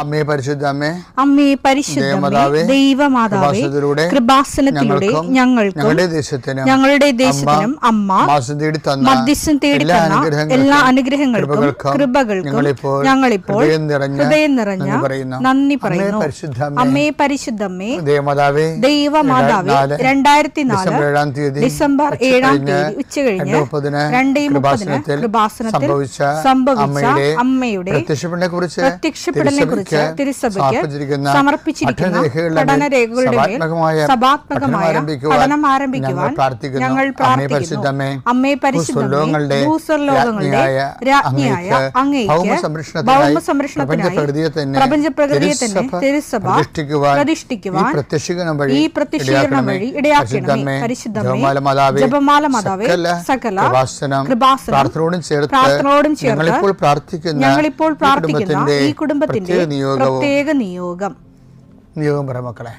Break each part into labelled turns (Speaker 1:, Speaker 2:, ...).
Speaker 1: അമ്മേ പരിശുദ്ധ
Speaker 2: അമ്മേ പരിശുദ്ധമേ ദൈവമാതാവേ കൃപാസനത്തിലൂടെ ഞങ്ങൾക്കും ഞങ്ങളുടെ ദേശത്തിനും അമ്മ മധ്യസ്ഥം തേടിത്തന്ന എല്ലാ അനുഗ്രഹങ്ങൾക്കും കൃപകൾക്കും ഞങ്ങളിപ്പോൾ ഹൃദയം നിറഞ്ഞ നന്ദി പറയുന്നു. അമ്മേ പരിശുദ്ധമേ ദൈവമാതാവേ 2004 ഡിസംബർ 7 ഉച്ചകഴിഞ്ഞ് 2:30 കൃപാസനത്തിൽ സംഭവിച്ച അമ്മയുടെ പ്രത്യക്ഷപ്പെടലിനെ തിരുസഭയ്ക്ക് സമർപ്പിച്ചിരിക്കുന്ന പഠനരേഖകളുടെ മേൽ സഭാത്മകമായ പഠനം ആരംഭിക്കുവാൻ ഞങ്ങൾ പ്രാർത്ഥിക്കുന്നു. അമ്മേ പരിശുദ്ധമേ ഭൂസ്വർലോകങ്ങളുടെ രാജ്ഞിയായ അങ്ങേയ്ക്ക് ഭൗമസംരക്ഷണത്തിനായി പ്രപഞ്ചപ്രകൃതിയെ തന്നെ തിരുസഭ പ്രതിഷ്ഠിക്കുവാൻ ഈ പ്രത്യക്ഷീകരണം വഴി ഇടയാക്കണമേ. പരിശുദ്ധമേ ജപമാല മാതാവേ സകല കൃപാസനം പ്രാർത്ഥനയോടും ചേർത്ത് ഞങ്ങളിപ്പോൾ പ്രാർത്ഥിക്കുന്ന ഈ കുടുംബത്തിന്റെ പ്രത്യേക നിയോഗം
Speaker 1: പറ മക്കളെ.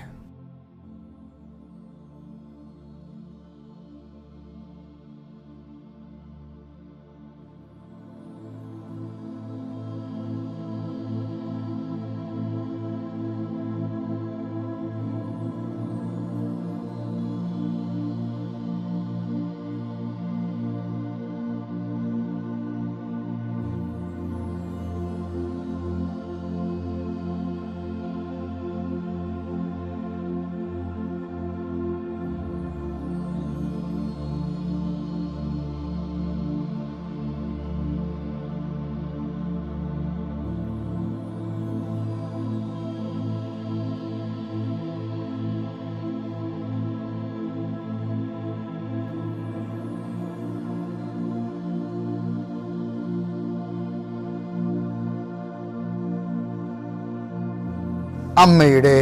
Speaker 2: അമ്മയുടെ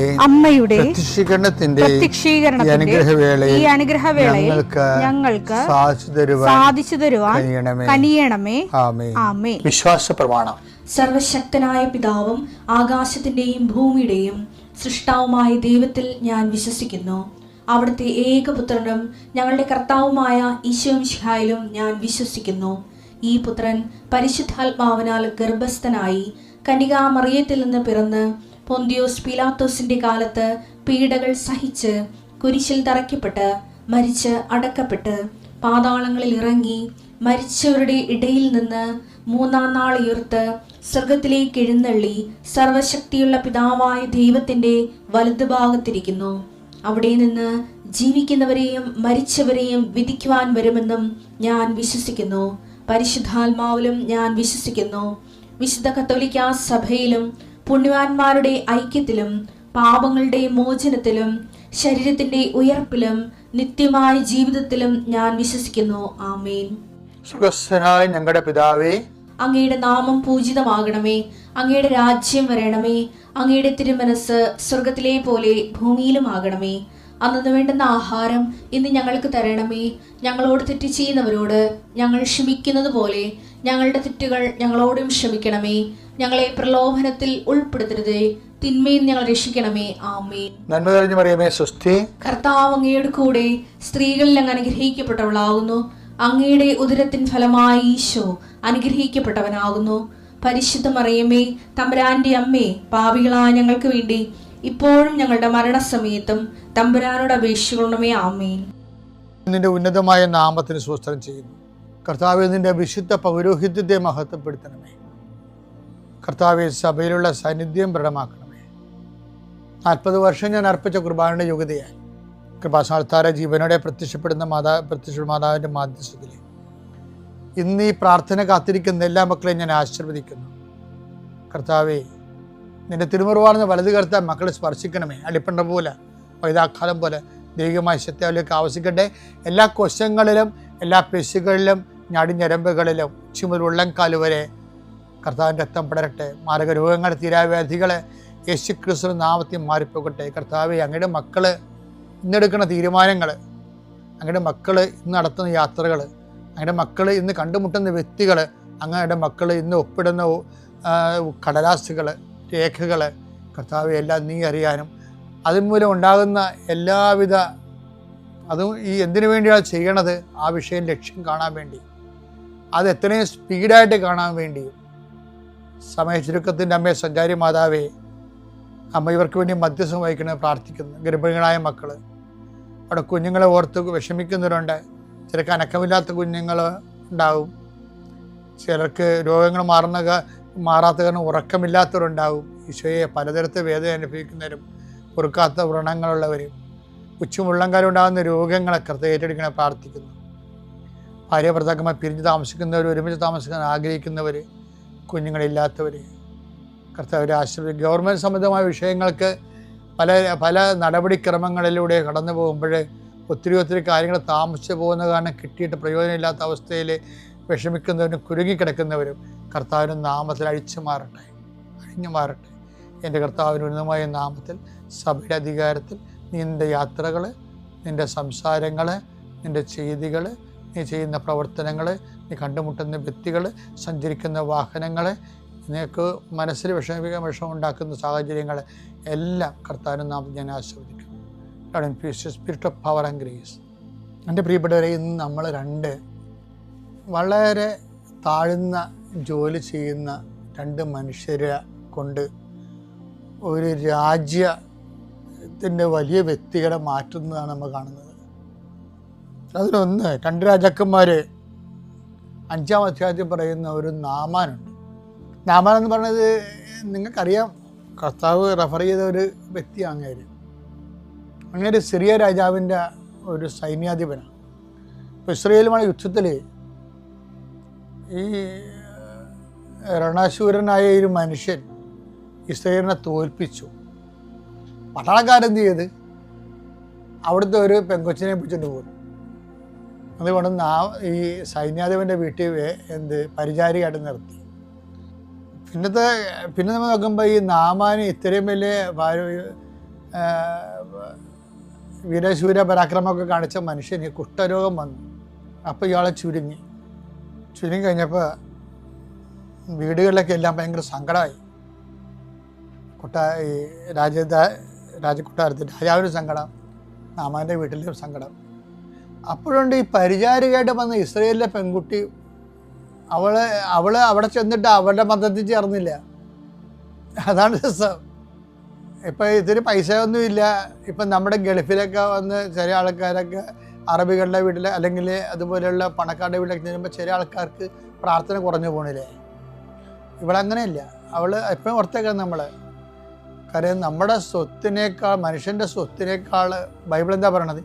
Speaker 2: പ്രത്യക്ഷീകരണത്തിന്റെ ഈ അനുഗ്രഹവേളയിൽ ഞങ്ങൾക്ക് സാധിച്ചു തരുവാൻ കനിയണമേ. ആമേൻ.
Speaker 1: വിശ്വാസ പ്രമാണം.
Speaker 3: സർവശക്തനായ പിതാവും ആകാശത്തിന്റെയും ഭൂമിയുടെയും സൃഷ്ടാവുമായ ദൈവത്തിൽ ഞാൻ വിശ്വസിക്കുന്നു. അവിടുത്തെ ഏകപുത്രനും ഞങ്ങളുടെ കർത്താവുമായ ഈശോ മിശിഹായിലും ഞാൻ വിശ്വസിക്കുന്നു. ഈ പുത്രൻ പരിശുദ്ധാത്മാവിനാൽ ഗർഭസ്ഥനായി കന്യകാമറിയത്തിൽ നിന്ന് പിറന്ന് പൊന്തിയോസ് പീലാത്തോസിന്റെ കാലത്ത് പീഡകൾ സഹിച്ച് കുരിശിൽ തറയ്ക്കപ്പെട്ട് മരിച്ച് അടക്കപ്പെട്ട് പാതാളങ്ങളിൽ ഇറങ്ങി മരിച്ചവരുടെ ഇടയിൽ നിന്ന് 3-ാം നാൾ ഉയർത്ത് സ്വർഗത്തിലേക്ക് എഴുന്നള്ളി സർവശക്തിയുള്ള പിതാവായ ദൈവത്തിന്റെ വലതുഭാഗത്തിരിക്കുന്നു. അവിടെ നിന്ന് ജീവിക്കുന്നവരെയും മരിച്ചവരെയും വിധിക്കുവാൻ വരുമെന്നും ഞാൻ വിശ്വസിക്കുന്നു. പരിശുദ്ധാത്മാവിലും ഞാൻ വിശ്വസിക്കുന്നു. വിശുദ്ധ കത്തോലിക്കാ സഭയിലും പുണ്യവാന്മാരുടെ ഐക്യത്തിലും പാപങ്ങളുടെ മോചനത്തിലും ശരീരത്തിന്റെ ഉയർപ്പിലും നിത്യമായ ജീവിതത്തിലും ഞാൻ വിശ്വസിക്കുന്നു. ആമേൻ.
Speaker 1: സ്വർഗ്ഗസ്ഥനായ ഞങ്ങളുടെ പിതാവേ,
Speaker 3: അങ്ങയുടെ നാമം പൂജിതമാകണമേ. അങ്ങയുടെ രാജ്യം വരണമേ. അങ്ങയുടെ തിരുമനസ് സ്വർഗത്തിലെ പോലെ ഭൂമിയിലും ആകണമേ. അന്നു വേണ്ടുന്ന ആഹാരം ഇന്ന് ഞങ്ങൾക്ക് തരണമേ. ഞങ്ങളോട് തെറ്റ് ചെയ്യുന്നവരോട് ഞങ്ങൾ ക്ഷമിക്കുന്നത് പോലെ ഞങ്ങളുടെ തെറ്റുകൾ ഞങ്ങളോടും ക്ഷമിക്കണമേ. ഞങ്ങളെ പ്രലോഭനത്തിൽ ഉൾപ്പെടുത്തരുതേ, തിന്മയിൽ ഞങ്ങൾ രക്ഷിക്കണമേ. ആമേൻ.
Speaker 1: നന്മ നിറഞ്ഞ മറിയമേ സ്വസ്തി.
Speaker 3: കർത്താവ് അങ്ങയുടെ കൂടെ സ്ത്രീകളിൽ അങ്ങ് അനുഗ്രഹിക്കപ്പെട്ടവളാകുന്നു. അങ്ങയുടെ ഉദരത്തിൻ ഫലമായി ഈശോ അനുഗ്രഹിക്കപ്പെട്ടവനാകുന്നു. പരിശുദ്ധ മറിയമേ തമ്പുരാന്റെ അമ്മേ, പാപികളായ ഞങ്ങൾക്ക് വേണ്ടി ഇപ്പോഴും ഞങ്ങളുടെ മരണസമയത്തും തമ്പുരാനോട് അപേക്ഷിക്കണമേ. ആമേൻ.
Speaker 1: നിന്റെ ഉന്നതമായ നാമത്തിന് സ്തോത്രം ചെയ്യുന്നു. കർത്താവേ, നിന്റെ വിശുദ്ധ പൗരോഹിത്യത്തെ മഹത്വപ്പെടുത്തണമേ. കർത്താവെ, സഭയിലുള്ള സാന്നിധ്യം ദൃഢമാക്കണമേ. 40 വർഷം ഞാൻ അർപ്പിച്ച കുർബാനയുടെ യോഗ്യതയായി കൃപാസാൽത്താര ജീവനോടെ പ്രത്യക്ഷപ്പെടുന്ന മാതാവിൻ്റെ മാധ്യസ്ഥത്തിൽ ഇന്ന് ഈ പ്രാർത്ഥന കാത്തിരിക്കുന്ന എല്ലാ മക്കളെയും ഞാൻ ആശീർവദിക്കുന്നു. കർത്താവെ, നിന്റെ തിരുമുറിവാർന്ന വലത് കർത്താൻ മക്കളെ സ്പർശിക്കണമേ. അടിപ്പണ്ട പോലെ വൈതാക്കാലം പോലെ ദൈവികമായ ശക്തിയിലേക്ക് ആവശ്യിക്കട്ടെ. എല്ലാ കൊശങ്ങളിലും എല്ലാ പെശുകളിലും ഞരമ്പുകളിലും ഉച്ചിമുതൽ ഉള്ളംകാല് വരെ കർത്താവിൻ്റെ രക്തം പടരട്ടെ. മാരക രോഗങ്ങൾ തീരാവ്യാധികളെ യേശുക്രിസ്തുവിന്റെ നാമത്തിൽ മാറിപ്പോകട്ടെ. കർത്താവെ, അങ്ങയുടെ മക്കൾ ഇന്നെടുക്കുന്ന തീരുമാനങ്ങൾ, അങ്ങയുടെ മക്കൾ ഇന്ന് നടത്തുന്ന യാത്രകൾ, അങ്ങയുടെ മക്കൾ ഇന്ന് കണ്ടുമുട്ടുന്ന വ്യക്തികൾ, അങ്ങയുടെ മക്കൾ ഇന്ന് ഒപ്പിടുന്ന കടലാസുകൾ, രേഖകൾ, കർത്താവെ എല്ലാം നീ അറിയാനും അതുമൂലം ഉണ്ടാകുന്ന എല്ലാവിധ അതും ഈ എന്തിനു വേണ്ടിയാണ് ചെയ്യണത്, ആ വിഷയം ലക്ഷ്യം കാണാൻ വേണ്ടി, അത് എത്രയും സ്പീഡായിട്ട് കാണാൻ വേണ്ടിയും സമയ ചുരുക്കത്തിൻ്റെ അമ്മയെ സഞ്ചാരി മാതാവേ അമ്മ ഇവർക്ക് വേണ്ടി മധ്യസ്ഥം വഹിക്കണേ പ്രാർത്ഥിക്കുന്നു. ഗർഭിണികളായ മക്കൾ, അവിടെ കുഞ്ഞുങ്ങളെ ഓർത്ത് വിഷമിക്കുന്നവരുണ്ട്. ചിലർക്ക് അനക്കമില്ലാത്ത കുഞ്ഞുങ്ങൾ ഉണ്ടാവും, ചിലർക്ക് രോഗങ്ങൾ മാറാത്ത കാരണം ഉറക്കമില്ലാത്തവരുണ്ടാവും. ഈശോയെ പലതരത്തിൽ വേദന അനുഭവിക്കുന്നവരും പൊറുക്കാത്ത വ്രണങ്ങളുള്ളവരും ഉച്ചമുള്ളങ്കാലം ഉണ്ടാകുന്ന രോഗങ്ങളൊക്കെ ഏറ്റെടുക്കണേ പ്രാർത്ഥിക്കുന്നു. ഭാര്യ ഭർത്താക്കന്മാർ പിരിഞ്ഞ് താമസിക്കുന്നവർ, ഒരുമിച്ച് താമസിക്കാൻ ആഗ്രഹിക്കുന്നവർ, കുഞ്ഞുങ്ങളില്ലാത്തവർ കർത്താവിനെ ആശ്രയിക്കും. ഗവൺമെൻറ് സംബന്ധമായ വിഷയങ്ങൾക്ക് പല നടപടിക്രമങ്ങളിലൂടെ കടന്നു പോകുമ്പോൾ ഒത്തിരി കാര്യങ്ങൾ താമസിച്ചു പോകുന്ന കാരണം കിട്ടിയിട്ട് പ്രയോജനമില്ലാത്ത അവസ്ഥയിൽ വിഷമിക്കുന്നവരും കുരുങ്ങിക്കിടക്കുന്നവരും കർത്താവിൻ്റെ നാമത്തിൽ അഴിഞ്ഞു മാറട്ടെ. എൻ്റെ കർത്താവിൻ്റെ ഉന്നതമായ നാമത്തിൽ സഭയുടെ അധികാരത്തിൽ നിൻ്റെ യാത്രകൾ, നിൻ്റെ സംസാരങ്ങൾ, നിൻ്റെ ചെയ്തികൾ, നീ ചെയ്യുന്ന പ്രവർത്തനങ്ങൾ, നീ കണ്ടുമുട്ടുന്ന വ്യക്തികൾ, സഞ്ചരിക്കുന്ന വാഹനങ്ങൾ, നിനക്ക് മനസ്സിൽ വിഷമം ഉണ്ടാക്കുന്ന സാഹചര്യങ്ങൾ എല്ലാം കർത്താവിൻ്റെ നാമത്തിൽ ഞാൻ ആസ്വദിക്കും. Spirit of power and grace. എൻ്റെ പ്രിയപ്പെട്ടവരെ, ഇന്ന് നമ്മൾ വളരെ താഴ്ന്ന ജോലി ചെയ്യുന്ന 2 മനുഷ്യരെ കൊണ്ട് ഒരു രാജ്യത്തിൻ്റെ വലിയ വ്യക്തികളെ മാറ്റുന്നതാണ് നമ്മൾ കാണുന്നത്. അതിലൊന്ന് 2 രാജാക്കന്മാർ 5-ാം അധ്യായത്തിൽ പറയുന്ന ഒരു നാമാനുണ്ട്. നാമാൻ എന്ന് പറയുന്നത് നിങ്ങൾക്കറിയാം, കർത്താവ് റെഫർ ചെയ്ത ഒരു വ്യക്തിയാണ്. അങ്ങനെ സിറിയ രാജാവിൻ്റെ ഒരു സൈന്യാധിപനാണ്. ഇപ്പോൾ ഇസ്രയേലുമായ യുദ്ധത്തിൽ ഈ രണശൂരനായ ഒരു മനുഷ്യൻ ഇസ്രയേലിനെ തോൽപ്പിച്ചു. പട്ടാളക്കാരെന്ത് ചെയ്ത് അവിടുത്തെ ഒരു പെങ്കൊച്ചിനെ പിടിച്ചിട്ട് പോകും. അതുകൊണ്ട് ഈ സൈന്യാധിപൻ്റെ വീട്ടിൽ പരിചാരികയായിട്ട് നിർത്തി. പിന്നെ നമ്മൾ നോക്കുമ്പോൾ ഈ നാമാന് ഇത്രയും വലിയ വീരശൂര പരാക്രമമൊക്കെ കാണിച്ച മനുഷ്യന് കുഷ്ഠരോഗം വന്നു. അപ്പോൾ ഇയാളെ ചുരുങ്ങി കഴിഞ്ഞപ്പോൾ വീടുകളിലൊക്കെ എല്ലാം ഭയങ്കര സങ്കടമായി. രാജകൊട്ടാരത്തിൽ രാജാവിന് സങ്കടം, നാമാൻ്റെ വീട്ടിലും സങ്കടം. അപ്പോഴുണ്ട് ഈ പരിചാരികയായിട്ട് വന്ന ഇസ്രയേലിലെ പെൺകുട്ടി, അവൾ അവിടെ ചെന്നിട്ട് അവളുടെ മതത്തിൽ ചേർന്നില്ല. അതാണ് രസം. ഇപ്പം ഇത്തിരി പൈസയൊന്നുമില്ല. ഇപ്പം നമ്മുടെ ഗൾഫിലൊക്കെ വന്ന് ചില ആൾക്കാരൊക്കെ അറബികളുടെ വീട്ടിൽ അല്ലെങ്കിൽ അതുപോലെയുള്ള പണക്കാരുടെ വീട്ടിലൊക്കെ ചെല്ലുമ്പോൾ ചില ആൾക്കാർക്ക് പ്രാർത്ഥന കുറഞ്ഞു പോകണില്ലേ. ഇവളങ്ങനെയല്ല. അവൾ എപ്പോഴും ഓർത്തേക്കാം നമ്മൾ. കാര്യം നമ്മുടെ സ്വത്തിനേക്കാൾ, മനുഷ്യൻ്റെ സ്വത്തിനേക്കാൾ ബൈബിൾ എന്താ പറയണത്?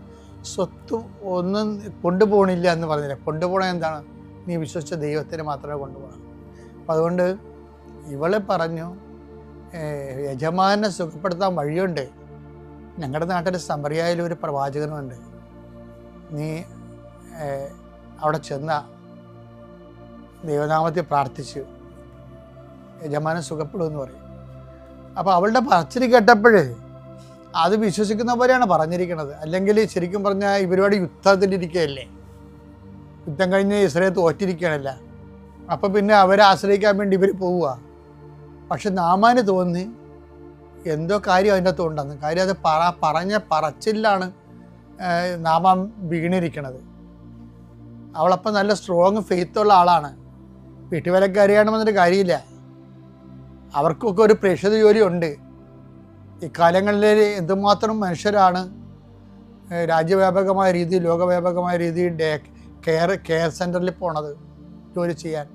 Speaker 1: സ്വത്ത് ഒന്നും കൊണ്ടുപോകണില്ല എന്ന് പറഞ്ഞില്ല. കൊണ്ടുപോകണത് എന്താണ്? നീ വിശ്വസിച്ച ദൈവത്തിന് മാത്രമേ കൊണ്ടുപോകണം. അപ്പം അതുകൊണ്ട് ഇവള് പറഞ്ഞു, യജമാനെ സുഖപ്പെടുത്താൻ വഴിയുണ്ട്. ഞങ്ങളുടെ നാട്ടിൽ സമറിയായാലും ഒരു പ്രവാചകനുമുണ്ട്. നീ അവിടെ ചെന്ന ദൈവനാമത്തിൽ പ്രാർത്ഥിച്ചു യജമാനെ സുഖപ്പെടുമെന്ന് പറയും. അപ്പോൾ അവളുടെ പറച്ചിൽ കേട്ടപ്പോൾ അത് വിശ്വസിക്കുന്നവരെയാണ് പറഞ്ഞിരിക്കുന്നത്. അല്ലെങ്കിൽ ശരിക്കും പറഞ്ഞാൽ ഇവരോട് യുദ്ധത്തിലിരിക്കുകയല്ലേ, യുദ്ധം കഴിഞ്ഞ് ഇസ്രായേൽ തോറ്റിരിക്കുകയാണല്ല. അപ്പോൾ പിന്നെ അവരെ ആശ്രയിക്കാൻ വേണ്ടി ഇവർ പോവുക. പക്ഷെ നാമാന് തോന്നി എന്തോ കാര്യം അതിൻ്റെ അകത്ത് ഉണ്ടെന്ന്. കാര്യം അത് പറഞ്ഞ പറച്ചിലാണ് നാമാൻ വീണിരിക്കണത്. അവളപ്പം നല്ല സ്ട്രോങ് ഫെയ്ത്തുള്ള ആളാണ്. വീട്ടുവേലക്കാരിയാണ് വന്നിട്ട് കാര്യമില്ല. അവർക്കൊക്കെ ഒരു പ്രേക്ഷിത ജോലിയുണ്ട്. ഇക്കാലങ്ങളിൽ എന്തുമാത്രം മനുഷ്യരാണ് രാജ്യവ്യാപകമായ രീതിയിൽ, ലോകവ്യാപകമായ രീതിയിൽ കെയർ സെൻറ്ററിൽ പോണത് ജോലി ചെയ്യാൻ.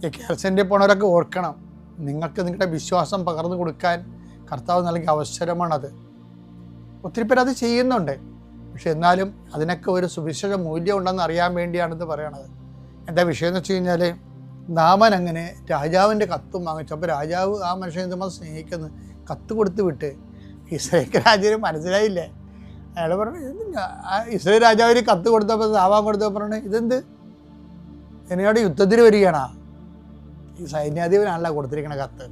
Speaker 1: ഈ കെയർ സെൻറ്ററിൽ പോണവരൊക്കെ ഓർക്കണം, നിങ്ങൾക്ക് നിങ്ങളുടെ വിശ്വാസം പകർന്നു കൊടുക്കാൻ കർത്താവ് നൽകിയ അവസരമാണത്. ഒത്തിരി പേര് അത് ചെയ്യുന്നുണ്ട്. പക്ഷെ എന്നാലും അതിനൊക്കെ ഒരു സുവിശേഷ മൂല്യം ഉണ്ടെന്ന് അറിയാൻ വേണ്ടിയാണിത് പറയണത്. എന്താ വിഷയം എന്ന് വെച്ച് കഴിഞ്ഞാൽ, നാമൻ അങ്ങനെ രാജാവിൻ്റെ കത്തും വാങ്ങിച്ചു. അപ്പോൾ രാജാവ് ആ മനുഷ്യനെ എന്തുമാത്രം സ്നേഹിക്കുന്നു, കത്ത് കൊടുത്ത് വിട്ട്. ഇസ്രായേൽ രാജാവിന് മനസ്സിലായില്ലേ. അയാൾ പറഞ്ഞു, ഇസ്രായേൽ രാജാവിന് കത്ത് കൊടുത്തപ്പോൾ നാമാൻ കൊടുത്തപ്പോൾ പറഞ്ഞു, ഇതെന്ത് എന്നോട് യുദ്ധത്തിന് വരികയാണോ? ഈ സൈന്യാധിപനാണല്ലോ കൊടുത്തിരിക്കണ കത്ത്.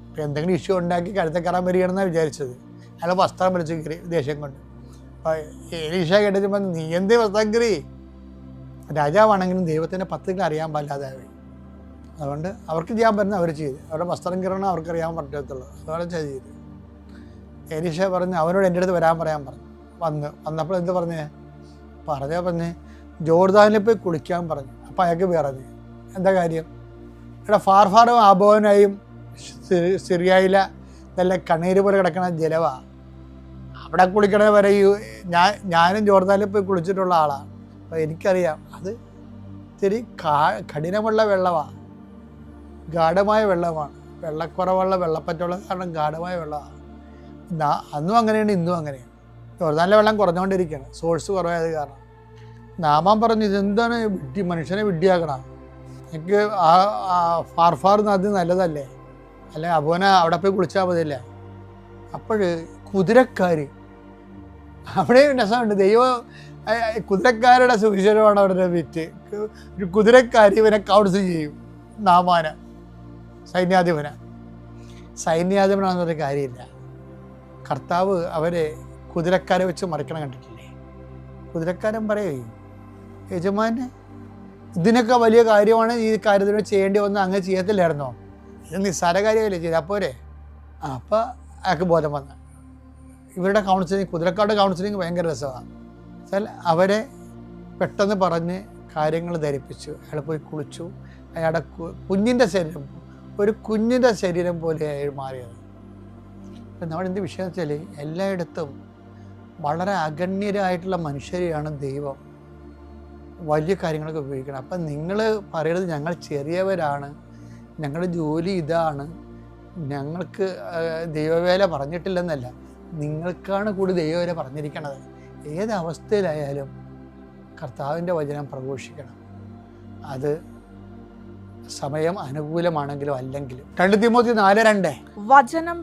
Speaker 1: അപ്പോൾ എന്തെങ്കിലും ഇഷ്യൂ ഉണ്ടാക്കി കഴുത്ത കയറാൻ വരികയാണെന്നാണ് വിചാരിച്ചത്. അയാൾ വസ്ത്രം വലിച്ചു കയറി ദേഷ്യം കൊണ്ട്. അപ്പോൾ എലീഷ കേട്ടപ്പോൾ, നീ എന്ത് വസ്ത്രം കയറി? രാജാവാണെങ്കിലും ദൈവത്തിൻ്റെ പത്തുകൾ അറിയാൻ പാടില്ലാതായി. അതുകൊണ്ട് അവർക്ക് ചെയ്യാൻ പറ്റുന്ന അവർ ചെയ്ത്, അവരുടെ വസ്ത്രം കയറണം അവർക്കറിയാൻ പറ്റത്തുള്ളൂ. അതോടെ ചെയ്ത്. എലീഷ പറഞ്ഞ് അവനോട് എൻ്റെ അടുത്ത് വരാൻ പറയാൻ പറഞ്ഞു. വന്നപ്പോൾ എന്ത് പറഞ്ഞ് ജോർദാനിൽ പോയി കുളിക്കാൻ പറഞ്ഞു. അപ്പോൾ അയാൾക്ക് പറഞ്ഞു, എന്താ കാര്യം? ഇവിടെ ഫാർഫാറും ആബോനായും സിറിയയിലെ ഇതെല്ലാം കണ്ണീര് പോലെ കിടക്കണ ജലമാണ്. അവിടെ കുളിക്കണ വരെ ഞാനും ജോർദാനിൽ പോയി കുളിച്ചിട്ടുള്ള ആളാണ്. അപ്പോൾ എനിക്കറിയാം അത് ഇത്തിരി കഠിനമുള്ള വെള്ളമാണ്, ഗാഢമായ വെള്ളമാണ്. വെള്ളക്കുറവുള്ള വെള്ളപ്പറ്റുള്ള കാരണം ഗാഢമായ വെള്ളമാണ്. അന്നും അങ്ങനെയാണ്, ഇന്നും അങ്ങനെയാണ്. ജോർദാനിലെ വെള്ളം കുറഞ്ഞുകൊണ്ടിരിക്കുകയാണ്, സോഴ്സ് കുറവായത് കാരണം. നാമാൻ പറഞ്ഞു, ഇതെന്താണ് മനുഷ്യനെ വിഡ്ഢിയാക്കണം, എനിക്ക് ഫാർഫാർ നദി നല്ലതല്ലേ, അല്ലെ അബോന അവിടെ പോയി കുളിച്ചാൽ മതിയല്ലേ. അപ്പോൾ കുതിരക്കാർ, അവിടെ രസമുണ്ട്. ദൈവം കുതിരക്കാരുടെ സുവിശേഷമാണ് അവരുടെ വിറ്റ്. ഒരു കുതിരക്കാർ ഇവനെ കൗൺസിൽ ചെയ്യും. നാമാന സൈന്യാധിപനാണെന്ന് പറഞ്ഞ കാര്യമില്ല. കർത്താവ് അവരെ കുതിരക്കാരെ വെച്ച് മറിക്കണം കണ്ടിട്ടില്ലേ? കുതിരക്കാരൻ പറയും, യജമാനെ ഇതിനൊക്കെ വലിയ കാര്യമാണ്, ഈ കാര്യത്തിന് ചെയ്യേണ്ടി വന്ന് അങ്ങ് ചെയ്യത്തില്ലായിരുന്നോ, ഇത് നിസ്സാര കാര്യമല്ലേ, ചെയ്താൽ പോരെ. അപ്പോൾ അയാൾക്ക് ബോധം വന്ന ഇവരുടെ കൗൺസിലിംഗ്, കുതിരക്കാരുടെ കൗൺസിലിംഗ് ഭയങ്കര രസമാണ്. വെച്ചാൽ അവരെ പെട്ടെന്ന് പറഞ്ഞ് കാര്യങ്ങൾ ധരിപ്പിച്ചു. അയാൾ പോയി കുളിച്ചു. അയാളുടെ കുഞ്ഞിൻ്റെ ശരീരം ഒരു കുഞ്ഞിൻ്റെ ശരീരം പോലെ അയാൾ മാറിയത്. അപ്പം നമ്മളെന്ത് വിഷയം വെച്ചാൽ എല്ലായിടത്തും വളരെ അഗണ്യരായിട്ടുള്ള മനുഷ്യരെയാണ് ദൈവം വലിയ കാര്യങ്ങളൊക്കെ ഉപയോഗിക്കണം. അപ്പം നിങ്ങൾ പറയുന്നത് ഞങ്ങൾ ചെറിയവരാണ്, ഞങ്ങളുടെ ജോലി ഇതാണ്, ഞങ്ങൾക്ക് ദൈവവേല പറഞ്ഞിട്ടില്ലെന്നല്ല, നിങ്ങൾക്കാണ് കൂടി ദൈവവേല പറഞ്ഞിരിക്കണത്. ഏതവസ്ഥയിലായാലും കർത്താവിൻ്റെ വചനം പ്രഘോഷിക്കണം. അത് സമയം അനുകൂലമാണെങ്കിലും അല്ലെങ്കിലും. 2 തിമോത്തി 4:2
Speaker 2: വചനം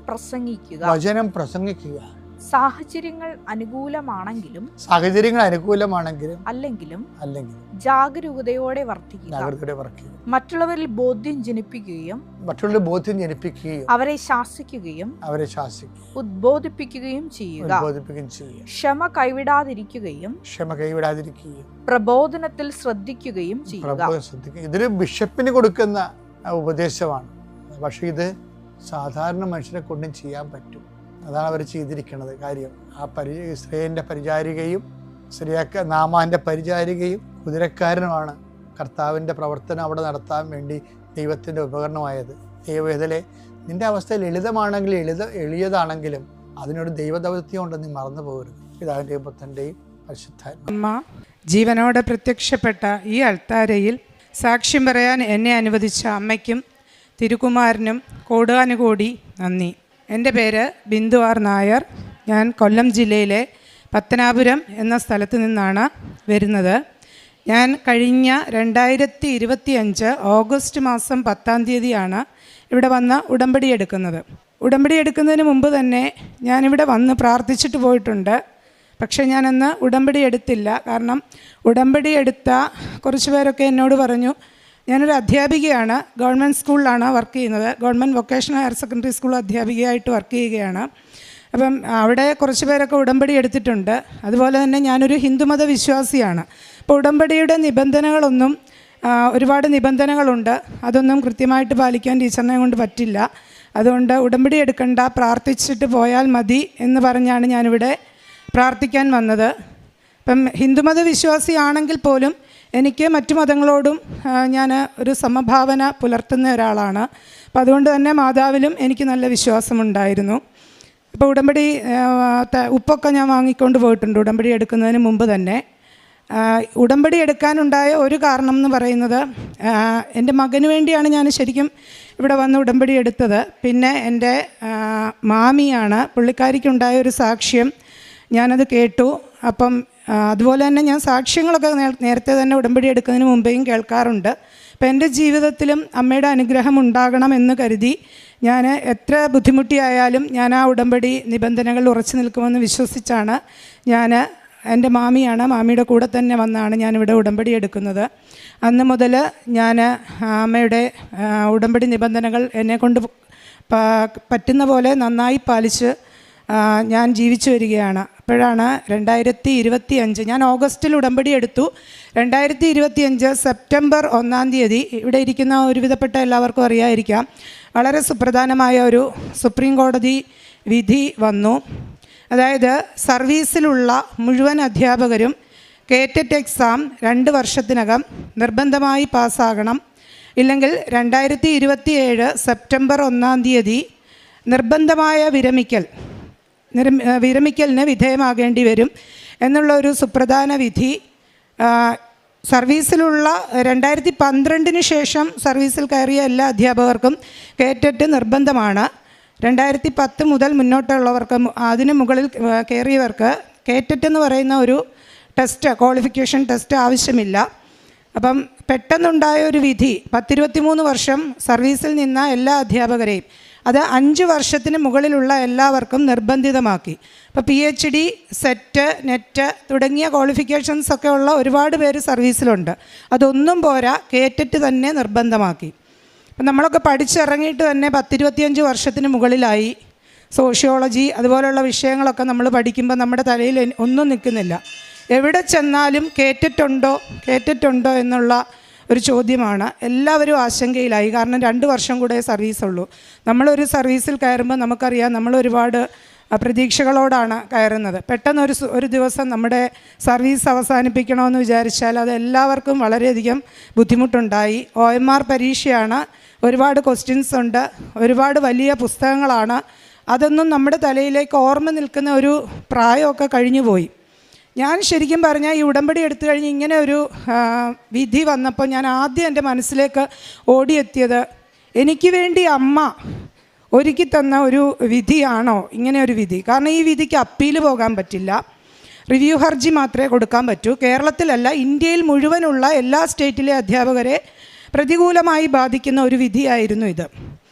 Speaker 2: പ്രസംഗിക്കുക. സാഹചര്യങ്ങൾ അനുകൂലമാണെങ്കിലും അല്ലെങ്കിലും ജാഗരൂകതയോടെ വർത്തിക്കുക. മറ്റുള്ളവരിൽ ബോധ്യം ജനിപ്പിക്കുകയും അവരെ ശാസിക്കുകയും ഉദ്ബോധിപ്പിക്കുകയും ചെയ്യുക. ക്ഷമ കൈവിടാതിരിക്കുകയും പ്രബോധനത്തിൽ ശ്രദ്ധിക്കുകയും ചെയ്യുക.
Speaker 1: ഇതൊരു ബിഷപ്പിന് കൊടുക്കുന്ന ഉപദേശമാണ്. പക്ഷെ ഇത് സാധാരണ മനുഷ്യരെ കൊണ്ടും ചെയ്യാൻ പറ്റും. അതാണ് അവർ ചെയ്തിരിക്കുന്നത് കാര്യം. ആ ഇസ്രായേലിൻ്റെ പരിചാരികയും നാമാൻ്റെ പരിചാരികയും കുതിരക്കാരനുമാണ് കർത്താവിൻ്റെ പ്രവർത്തനം അവിടെ നടത്താൻ വേണ്ടി ദൈവത്തിൻ്റെ ഉപകരണമായത്. ദൈവവേദലെ നിൻ്റെ അവസ്ഥ ലളിതമാണെങ്കിലും എളിയതാണെങ്കിലും അതിനൊരു ദൈവദൗത്യം ഉണ്ടെന്ന് നീ മറന്നു പോകരുത്. പിതാവിൻ്റെയും പുത്രൻ്റെയും പരിശുദ്ധാത്മാ
Speaker 4: ജീവനോടെ പ്രത്യക്ഷപ്പെട്ട ഈ അൾത്താരയിൽ സാക്ഷ്യം പറയാൻ എന്നെ അനുവദിച്ച അമ്മയ്ക്കും തിരുക്കുമാരനും കോടാനുകോടി നന്ദി. എൻ്റെ പേര് ബിന്ദു ആർ നായർ. ഞാൻ കൊല്ലം ജില്ലയിലെ പത്തനാപുരം എന്ന സ്ഥലത്ത് നിന്നാണ് വരുന്നത്. ഞാൻ കഴിഞ്ഞ 2025 ഓഗസ്റ്റ് മാസം 10-ാം തീയതിയാണ് ഇവിടെ വന്ന് ഉടമ്പടി എടുക്കുന്നത്. ഉടമ്പടി എടുക്കുന്നതിന് മുമ്പ് തന്നെ ഞാനിവിടെ വന്ന് പ്രാർത്ഥിച്ചിട്ട് പോയിട്ടുണ്ട്. പക്ഷേ ഞാനന്ന് ഉടമ്പടി എടുത്തില്ല. കാരണം ഉടമ്പടി എടുത്ത കുറച്ച് പേരൊക്കെ എന്നോട് പറഞ്ഞു, ഞാനൊരു അധ്യാപികയാണ്, ഗവൺമെൻറ് സ്കൂളിലാണ് വർക്ക് ചെയ്യുന്നത്, government vocational higher secondary school അധ്യാപികയായിട്ട് വർക്ക് ചെയ്യുകയാണ്. അപ്പം അവിടെ കുറച്ച് പേരൊക്കെ ഉടമ്പടി എടുത്തിട്ടുണ്ട്. അതുപോലെ തന്നെ ഞാനൊരു ഹിന്ദുമത വിശ്വാസിയാണ്. അപ്പോൾ ഉടമ്പടിയുടെ നിബന്ധനകളൊന്നും ഒരുപാട് നിബന്ധനകളുണ്ട്, അതൊന്നും കൃത്യമായിട്ട് പാലിക്കാൻ ടീച്ചറിനെ കൊണ്ട് പറ്റില്ല. അതുകൊണ്ട് ഉടമ്പടി എടുക്കണ്ട, പ്രാർത്ഥിച്ചിട്ട് പോയാൽ മതി എന്ന് പറഞ്ഞാണ് ഞാനിവിടെ പ്രാർത്ഥിക്കാൻ വന്നത്. അപ്പം ഹിന്ദുമത വിശ്വാസിയാണെങ്കിൽ പോലും എനിക്ക് മറ്റു മതങ്ങളോടും ഞാൻ ഒരു സമഭാവന പുലർത്തുന്ന ഒരാളാണ്. അപ്പോൾ അതുകൊണ്ട് തന്നെ മാതാവിലും എനിക്ക് നല്ല വിശ്വാസമുണ്ടായിരുന്നു. അപ്പോൾ ഉടമ്പടി ഉപ്പൊക്കെ ഞാൻ വാങ്ങിക്കൊണ്ട് പോയിട്ടുണ്ട് ഉടമ്പടി എടുക്കുന്നതിന് മുമ്പ് തന്നെ. ഉടമ്പടി എടുക്കാനുണ്ടായ ഒരു കാരണം എന്ന് പറയുന്നത്, എൻ്റെ മകന് വേണ്ടിയാണ് ഞാൻ ശരിക്കും ഇവിടെ വന്ന് ഉടമ്പടി എടുത്തത്. പിന്നെ എൻ്റെ മാമിയാണ്, പുള്ളിക്കാരിക്കുണ്ടായ ഒരു സാക്ഷ്യം ഞാനത് കേട്ടു. അപ്പം അതുപോലെ തന്നെ ഞാൻ സാക്ഷ്യങ്ങളൊക്കെ നേരത്തെ തന്നെ ഉടമ്പടി എടുക്കുന്നതിന് മുമ്പേയും കേൾക്കാറുണ്ട്. അപ്പം എൻ്റെ ജീവിതത്തിലും അമ്മയുടെ അനുഗ്രഹം ഉണ്ടാകണമെന്ന് കരുതി ഞാൻ എത്ര ബുദ്ധിമുട്ടിയായാലും ഞാൻ ആ ഉടമ്പടി നിബന്ധനകൾ ഉറച്ചു നിൽക്കുമെന്ന് വിശ്വസിച്ചാണ് എൻ്റെ മാമിയുടെ കൂടെ തന്നെ വന്നാണ് ഞാനിവിടെ ഉടമ്പടി എടുക്കുന്നത്. അന്ന് മുതൽ ഞാൻ അമ്മയുടെ ഉടമ്പടി നിബന്ധനകൾ എന്നെക്കൊണ്ട് പറ്റുന്ന പോലെ നന്നായി പാലിച്ച് ഞാൻ ജീവിച്ചു വരികയാണ്. അപ്പോഴാണ് 2025 ഞാൻ ഓഗസ്റ്റിൽ ഉടമ്പടി എടുത്തു. 2025 സെപ്റ്റംബർ 1-ാം തീയതി ഇവിടെ ഇരിക്കുന്ന ഒരുവിധപ്പെട്ട എല്ലാവർക്കും അറിയാതിരിക്കാം, വളരെ സുപ്രധാനമായ ഒരു സുപ്രീം കോടതി വിധി വന്നു. അതായത് സർവീസിലുള്ള മുഴുവൻ അധ്യാപകരും കേറ്ററ്റ് എക്സാം 2 വർഷത്തിനകം നിർബന്ധമായി പാസ്സാകണം. ഇല്ലെങ്കിൽ 2027 സെപ്റ്റംബർ 1-ാം തീയതി നിർബന്ധമായ വിരമിക്കലിന് വിധേയമാകേണ്ടി വരും എന്നുള്ള ഒരു സുപ്രധാന വിധി സർവീസിലുള്ള 2012 ശേഷം സർവീസിൽ കയറിയ എല്ലാ അധ്യാപകർക്കും കേറ്ററ്റ് നിർബന്ധമാണ്. 2010 മുതൽ മുന്നോട്ടുള്ളവർക്ക്, അതിന് മുകളിൽ കയറിയവർക്ക് കേറ്ററ്റ് എന്ന് പറയുന്ന ഒരു ടെസ്റ്റ്, ക്വാളിഫിക്കേഷൻ ടെസ്റ്റ് ആവശ്യമില്ല. അപ്പം പെട്ടെന്നുണ്ടായ ഒരു വിധി 10-23 വർഷം സർവീസിൽ നിന്ന എല്ലാ അധ്യാപകരെയും അത് 5 വർഷത്തിന് മുകളിലുള്ള എല്ലാവർക്കും നിർബന്ധിതമാക്കി. ഇപ്പോൾ PhD, സെറ്റ്, നെറ്റ് തുടങ്ങിയ ക്വാളിഫിക്കേഷൻസ് ഒക്കെ ഉള്ള ഒരുപാട് പേര് സർവീസിലുണ്ട്. അതൊന്നും പോരാ, കേറ്ററ്റ് തന്നെ നിർബന്ധമാക്കി. അപ്പം നമ്മളൊക്കെ പഠിച്ചിറങ്ങിയിട്ട് തന്നെ 10-25 വർഷത്തിന് മുകളിലായി. സോഷ്യോളജി അതുപോലെയുള്ള വിഷയങ്ങളൊക്കെ നമ്മൾ പഠിക്കുമ്പോൾ നമ്മുടെ തലയിൽ ഒന്നും നിൽക്കുന്നില്ല. എവിടെ ചെന്നാലും കേറ്ററ്റ് ഉണ്ടോ എന്നുള്ള ഒരു ചോദ്യമാണ്. എല്ലാവരും ആശങ്കയിലായി. കാരണം 2 വർഷം കൂടെ സർവീസുള്ളൂ. നമ്മളൊരു സർവീസിൽ കയറുമ്പോൾ നമുക്കറിയാം, നമ്മളൊരുപാട് പ്രതീക്ഷകളോടാണ് കയറുന്നത്. പെട്ടെന്ന് ഒരു ദിവസം നമ്മുടെ സർവീസ് അവസാനിപ്പിക്കണമെന്ന് വിചാരിച്ചാൽ അത് എല്ലാവർക്കും വളരെയധികം ബുദ്ധിമുട്ടുണ്ടായി. OMR പരീക്ഷയാണ്, ഒരുപാട് ക്വസ്റ്റ്യൻസ് ഉണ്ട്, ഒരുപാട് വലിയ പുസ്തകങ്ങളാണ്. അതൊന്നും നമ്മുടെ തലയിലേക്ക് ഓർമ്മ നിൽക്കുന്ന ഒരു പ്രായമൊക്കെ കഴിഞ്ഞു പോയി. ഞാൻ ശരിക്കും പറഞ്ഞാൽ ഈ ഉടമ്പടി എടുത്തു കഴിഞ്ഞ് ഇങ്ങനെ ഒരു വിധി വന്നപ്പോൾ ഞാൻ ആദ്യം എൻ്റെ മനസ്സിലേക്ക് ഓടിയെത്തിയത്, എനിക്ക് വേണ്ടി അമ്മ ഒരുക്കി തന്ന ഒരു വിധിയാണോ ഇങ്ങനെ ഒരു വിധി? കാരണം ഈ വിധിക്ക് അപ്പീൽ പോകാൻ പറ്റില്ല, റിവ്യൂ ഹർജി മാത്രമേ കൊടുക്കാൻ പറ്റൂ. കേരളത്തിലല്ല, ഇന്ത്യയിൽ മുഴുവനുള്ള എല്ലാ സ്റ്റേറ്റിലെ അധ്യാപകരെ പ്രതികൂലമായി ബാധിക്കുന്ന ഒരു വിധിയായിരുന്നു ഇത്.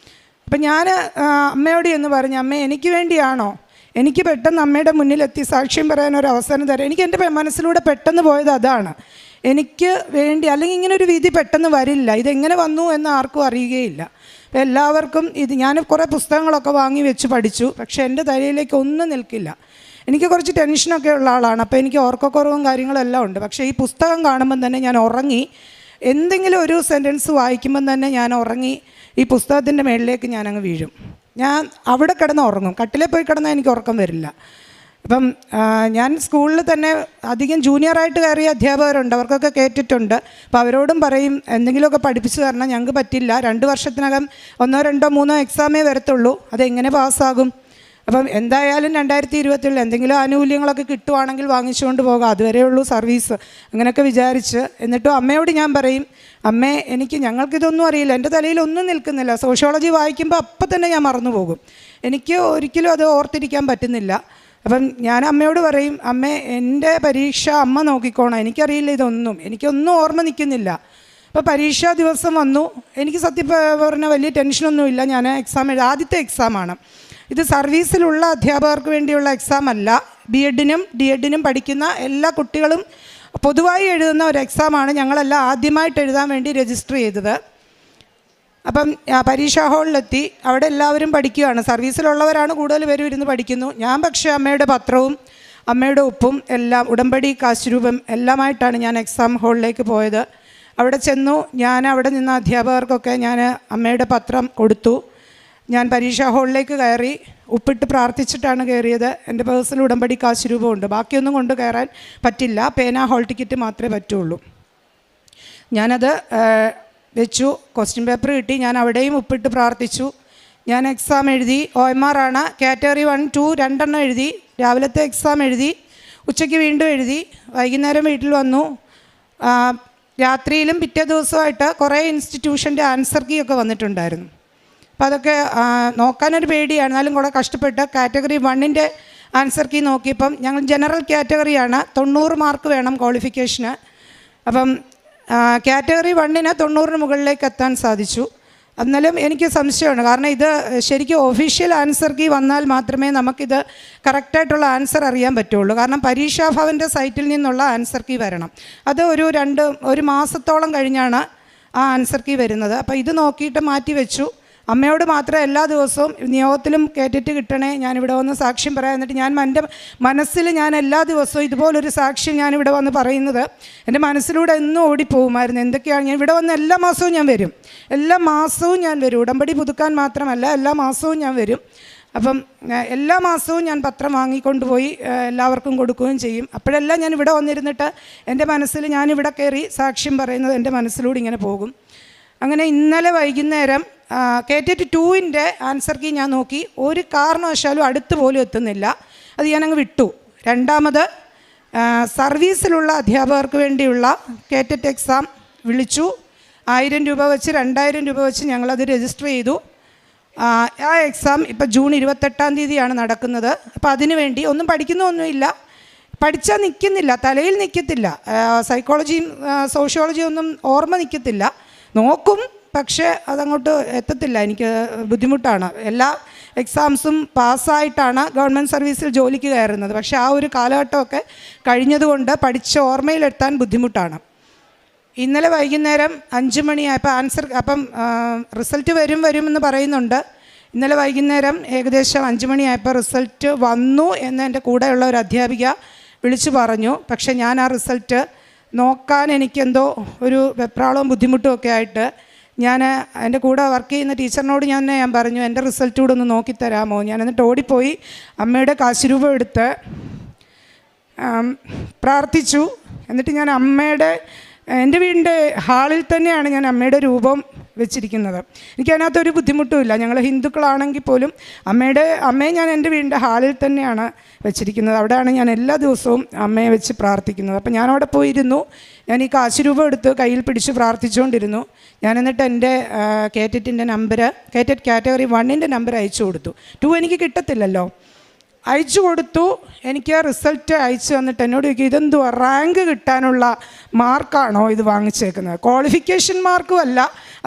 Speaker 4: അപ്പം ഞാൻ അമ്മയോട് എന്ന് പറഞ്ഞു, അമ്മേ എനിക്ക് വേണ്ടിയാണോ? എനിക്ക് പെട്ടെന്ന് അമ്മയുടെ മുന്നിലെത്തി സാക്ഷ്യം പറയാൻ ഒരു അവസരം തരാം. എനിക്ക് എൻ്റെ മനസ്സിലൂടെ പെട്ടെന്ന് പോയത് അതാണ്. എനിക്ക് വേണ്ടി, അല്ലെങ്കിൽ ഇങ്ങനെ ഒരു വിധി പെട്ടെന്ന് വരില്ല. ഇതെങ്ങനെ വന്നു എന്ന് ആർക്കും അറിയുകയില്ല. അപ്പോൾ എല്ലാവർക്കും ഞാൻ കുറേ പുസ്തകങ്ങളൊക്കെ വാങ്ങി വെച്ച് പഠിച്ചു, പക്ഷേ എൻ്റെ തലയിലേക്ക് ഒന്നും നിൽക്കില്ല. എനിക്ക് കുറച്ച് ടെൻഷനൊക്കെ ഉള്ള ആളാണ്, അപ്പോൾ എനിക്ക് ഓർക്കക്കുറവും കാര്യങ്ങളെല്ലാം ഉണ്ട്. പക്ഷേ ഈ പുസ്തകം കാണുമ്പം തന്നെ ഞാൻ ഉറങ്ങി. എന്തെങ്കിലും ഒരു സെൻറ്റൻസ് വായിക്കുമ്പം തന്നെ ഞാൻ ഉറങ്ങി ഈ പുസ്തകത്തിൻ്റെ മേളിലേക്ക് ഞാനങ്ങ് വീഴും. ഞാൻ അവിടെ കിടന്ന് ഉറങ്ങും. കട്ടിലിൽ പോയി കിടന്നാൽ എനിക്ക് ഉറക്കം വരില്ല. അപ്പം ഞാൻ സ്കൂളിൽ തന്നെ അധികം ജൂനിയറായിട്ട് കയറിയ അധ്യാപകരുണ്ട്, അവർക്കൊക്കെ കേട്ടിട്ടുണ്ട്. അപ്പോൾ അവരോടും പറയും, എന്തെങ്കിലുമൊക്കെ പഠിപ്പിച്ചു തരണം, ഞങ്ങൾക്ക് പറ്റില്ല. 2 വർഷത്തിനകം 1, 2, 3 എക്സാമേ വരത്തുള്ളൂ, അതെങ്ങനെ പാസ്സാകും? അപ്പം എന്തായാലും 2027 എന്തെങ്കിലും ആനുകൂല്യങ്ങളൊക്കെ കിട്ടുവാണെങ്കിൽ വാങ്ങിച്ചുകൊണ്ട് പോകാം, അതുവരെയുള്ളൂ സർവീസ്, അങ്ങനെയൊക്കെ വിചാരിച്ച്. എന്നിട്ടും അമ്മയോട് ഞാൻ പറയും, അമ്മേ ഞങ്ങൾക്കിതൊന്നും അറിയില്ല, എൻ്റെ തലയിലൊന്നും നിൽക്കുന്നില്ല. സോഷ്യോളജി വായിക്കുമ്പോൾ അപ്പം തന്നെ ഞാൻ മറന്നു പോകും, എനിക്ക് ഒരിക്കലും അത് ഓർത്തിരിക്കാൻ പറ്റുന്നില്ല. അപ്പം ഞാൻ അമ്മയോട് പറയും, അമ്മേ എൻ്റെ പരീക്ഷ അമ്മ നോക്കിക്കോണം, എനിക്കറിയില്ല ഇതൊന്നും, എനിക്കൊന്നും ഓർമ്മ നിൽക്കുന്നില്ല. അപ്പോൾ പരീക്ഷാ ദിവസം വന്നു. എനിക്ക് സത്യം പറഞ്ഞാൽ വലിയ ടെൻഷനൊന്നുമില്ല. ഞാൻ ആദ്യത്തെ എക്സാമാണ് ഇത്. സർവീസിലുള്ള അധ്യാപകർക്ക് വേണ്ടിയുള്ള എക്സാം അല്ല, BEdനും DEdനും പഠിക്കുന്ന എല്ലാ കുട്ടികളും പൊതുവായി എഴുതുന്ന ഒരു എക്സാമാണ്. ഞങ്ങളെല്ലാം ആദ്യമായിട്ട് എഴുതാൻ വേണ്ടി രജിസ്റ്റർ ചെയ്തത്. അപ്പം പരീക്ഷാ ഹാളിലെത്തി, അവിടെ എല്ലാവരും പഠിക്കുകയാണ്. സർവീസിലുള്ളവരാണ് കൂടുതൽ പേരും ഇരുന്ന് പഠിക്കുന്നു. ഞാൻ പക്ഷേ അമ്മയുടെ പത്രവും അമ്മയുടെ ഒപ്പും എല്ലാം, ഉടമ്പടി കാശുരൂപം എല്ലാമായിട്ടാണ് ഞാൻ എക്സാം ഹാളിലേക്ക് പോയത്. അവിടെ ചെന്നു. ഞാൻ അവിടെ നിന്ന അധ്യാപകർക്കൊക്കെ ഞാൻ അമ്മയുടെ പത്രം കൊടുത്തു. ഞാൻ പരീക്ഷാ ഹാളിലേക്ക് കയറി. ഉപ്പിട്ട് പ്രാർത്ഥിച്ചിട്ടാണ് കയറിയത്. എൻ്റെ പേഴ്സണൽ ഉടമ്പടി കാശുരൂപമുണ്ട്, ബാക്കിയൊന്നും കൊണ്ട് കയറാൻ പറ്റില്ല, പേന ഹാൾ ടിക്കറ്റ് മാത്രമേ പറ്റുള്ളൂ. ഞാനത് വെച്ചു. ക്വസ്റ്റ്യൻ പേപ്പർ കിട്ടി. ഞാൻ അവിടെയും ഉപ്പിട്ട് പ്രാർത്ഥിച്ചു. ഞാൻ എക്സാം എഴുതി. OMR ആണ്. കാറ്റഗറി 1, 2 2 എഴുതി. രാവിലത്തെ എക്സാം എഴുതി, ഉച്ചയ്ക്ക് വീണ്ടും എഴുതി, വൈകുന്നേരം വീട്ടിൽ വന്നു. രാത്രിയിലും പിറ്റേ ദിവസമായിട്ട് കുറേ ഇൻസ്റ്റിറ്റ്യൂഷൻ്റെ ആൻസർ കീ ഒക്കെ വന്നിട്ടുണ്ടായിരുന്നു. അപ്പോൾ അതൊക്കെ നോക്കാനൊരു പേടിയാണ്, എന്നാലും കൂടെ കഷ്ടപ്പെട്ട് കാറ്റഗറി 1ൻ്റെ ആൻസർ കീ നോക്കിയപ്പം ഞങ്ങൾ ജനറൽ കാറ്റഗറിയാണ്, 90 മാർക്ക് വേണം ക്വാളിഫിക്കേഷന്. അപ്പം കാറ്റഗറി 1ന് 90 മുകളിലേക്ക് എത്താൻ സാധിച്ചു. എന്നാലും എനിക്ക് സംശയമാണ്, കാരണം ഇത് ശരിക്കും ഒഫീഷ്യൽ ആൻസർ കീ വന്നാൽ മാത്രമേ നമുക്കിത് കറക്റ്റായിട്ടുള്ള ആൻസർ അറിയാൻ പറ്റുള്ളൂ. കാരണം പരീക്ഷാഭവൻ്റെ സൈറ്റിൽ നിന്നുള്ള ആൻസർ കീ വരണം. അത് ഒരു മാസത്തോളം കഴിഞ്ഞാണ് ആ ആൻസർ കീ വരുന്നത്. അപ്പോൾ ഇത് നോക്കിയിട്ട് മാറ്റി വെച്ചു. അമ്മയോട് മാത്രം എല്ലാ ദിവസവും നിയോഗത്തിലും കേട്ടിട്ട് കിട്ടണേ, ഞാനിവിടെ വന്ന് സാക്ഷ്യം പറയാം. എന്നിട്ട് എൻ്റെ മനസ്സിൽ ഞാൻ എല്ലാ ദിവസവും ഇതുപോലൊരു സാക്ഷ്യം ഞാനിവിടെ വന്ന് പറയുന്നത് എൻ്റെ മനസ്സിലൂടെ എന്നും ഓടിപ്പോകുമായിരുന്നു. എന്തൊക്കെയാണ്, ഞാൻ ഇവിടെ വന്ന് എല്ലാ മാസവും ഞാൻ വരും. ഉടമ്പടി പുതുക്കാൻ മാത്രമല്ല, എല്ലാ മാസവും ഞാൻ വരും. അപ്പം എല്ലാ മാസവും ഞാൻ പത്രം വാങ്ങിക്കൊണ്ടുപോയി എല്ലാവർക്കും കൊടുക്കുകയും ചെയ്യും. അപ്പോഴെല്ലാം ഞാൻ ഇവിടെ വന്നിരുന്നിട്ട് എൻ്റെ മനസ്സിൽ ഞാനിവിടെ കയറി സാക്ഷ്യം പറയുന്നത് എൻ്റെ മനസ്സിലൂടെ ഇങ്ങനെ പോകും. അങ്ങനെ ഇന്നലെ വൈകുന്നേരം KTET 2-ൻ്റെ ആൻസർ കീ ഞാൻ നോക്കി, ഒരു കാരണവശാലും അടുത്ത് പോലും എത്തുന്നില്ല. അത് ഞാനങ്ങ് വിട്ടു. രണ്ടാമത് സർവീസിലുള്ള അധ്യാപകർക്ക് വേണ്ടിയുള്ള KTET എക്സാം വിളിച്ചു. 1000 രൂപ വെച്ച് 2000 രൂപ വെച്ച് ഞങ്ങളത് രജിസ്റ്റർ ചെയ്തു. ആ എക്സാം ഇപ്പോൾ ജൂൺ 28-ാം തീയതിയാണ് നടക്കുന്നത്. അപ്പോൾ അതിനു വേണ്ടി ഒന്നും പഠിക്കുന്നൊന്നുമില്ല, പഠിച്ചാൽ നിൽക്കുന്നില്ല, തലയിൽ നിൽക്കത്തില്ല. സൈക്കോളജിയും സോഷ്യോളജിയും ഒന്നും ഓർമ്മ നിൽക്കത്തില്ല. നോക്കും, പക്ഷേ അതങ്ങോട്ട് എത്തത്തില്ല. എനിക്ക് ബുദ്ധിമുട്ടാണ്. എല്ലാ എക്സാംസും പാസ്സായിട്ടാണ് ഗവൺമെൻറ് സർവീസിൽ ജോലിക്ക് കയറുന്നത്. പക്ഷേ ആ ഒരു കാലഘട്ടമൊക്കെ കഴിഞ്ഞതുകൊണ്ട് പഠിച്ച ഓർമ്മയിലെത്താൻ ബുദ്ധിമുട്ടാണ്. ഇന്നലെ വൈകുന്നേരം 5 മണിയായപ്പോൾ റിസൾട്ട് വരുമെന്ന് പറയുന്നുണ്ട്. ഇന്നലെ വൈകുന്നേരം ഏകദേശം 5 മണിയായപ്പോൾ റിസൾട്ട് വന്നു എന്ന് എൻ്റെ കൂടെയുള്ള ഒരു അധ്യാപിക വിളിച്ചു പറഞ്ഞു. പക്ഷേ ഞാൻ ആ റിസൾട്ട് നോക്കാൻ എനിക്കെന്തോ ഒരു വെപ്രാളവും ബുദ്ധിമുട്ടും ഒക്കെ ആയിട്ട് ഞാൻ എൻ്റെ കൂടെ വർക്ക് ചെയ്യുന്ന ടീച്ചറിനോട് ഞാൻ പറഞ്ഞു, എൻ്റെ റിസൾട്ട് കൂടെ ഒന്ന് നോക്കിത്തരാമോ. ഞാൻ എന്നിട്ട് ഓടിപ്പോയി അമ്മയുടെ കാശുരൂപം എടുത്ത് പ്രാർത്ഥിച്ചു. എന്നിട്ട് ഞാൻ എൻ്റെ വീടിൻ്റെ ഹാളിൽ തന്നെയാണ് ഞാൻ അമ്മയുടെ രൂപം വെച്ചിരിക്കുന്നത്. എനിക്കതിനകത്തൊരു ബുദ്ധിമുട്ടുമില്ല. ഞങ്ങൾ ഹിന്ദുക്കളാണെങ്കിൽ പോലും അമ്മയെ ഞാൻ എൻ്റെ വീടിൻ്റെ ഹാളിൽ തന്നെയാണ് വെച്ചിരിക്കുന്നത്. അവിടെയാണ് ഞാൻ എല്ലാ ദിവസവും അമ്മയെ വെച്ച് പ്രാർത്ഥിക്കുന്നത്. അപ്പോൾ ഞാനവിടെ പോയിരുന്നു. ഞാൻ ഈ കാശുരൂപം എടുത്ത് കയ്യിൽ പിടിച്ച് പ്രാർത്ഥിച്ചുകൊണ്ടിരുന്നു. ഞാൻ എന്നിട്ട് എൻ്റെ KTETൻ്റെ നമ്പർ, KTET കാറ്റഗറി 1-ൻ്റെ നമ്പർ അയച്ചു കൊടുത്തു. 2 എനിക്ക് കിട്ടത്തില്ലല്ലോ. അയച്ചു കൊടുത്തു. എനിക്ക് റിസൾട്ട് അയച്ചു തന്നിട്ട് എന്നോട് ചോദിക്കും, ഇതെന്തുവാ റാങ്ക് കിട്ടാനുള്ള മാർക്കാണോ ഇത് വാങ്ങിച്ചേക്കുന്നത്? ക്വാളിഫിക്കേഷൻ മാർക്കും അല്ല,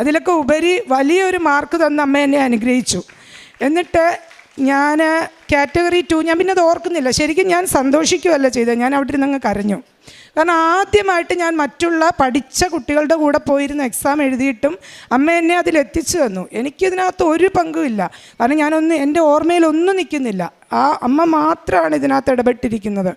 Speaker 4: അതിലൊക്കെ ഉപരി വലിയൊരു മാർക്ക് തന്ന അമ്മ എന്നെ അനുഗ്രഹിച്ചു. എന്നിട്ട് ഞാൻ കാറ്റഗറി 2, ഞാൻ പിന്നെ അത് ഓർക്കുന്നില്ല. ശരിക്കും ഞാൻ സന്തോഷിക്കുകയല്ല ചെയ്തത്, ഞാൻ അവിടെ ഇരുന്ന് അങ്ങ് കരഞ്ഞു. കാരണം ആദ്യമായിട്ട് ഞാൻ മറ്റുള്ള പഠിച്ച കുട്ടികളുടെ കൂടെ പോയിരുന്ന എക്സാം എഴുതിയിട്ടും അമ്മ എന്നെ അതിലെത്തിച്ചു തന്നു. എനിക്കിതിനകത്ത് ഒരു പങ്കുമില്ല. കാരണം എൻ്റെ ഓർമ്മയിലൊന്നും നിൽക്കുന്നില്ല. ആ അമ്മ മാത്രമാണ് ഇതിനകത്ത് ഇടപെട്ടിരിക്കുന്നത്.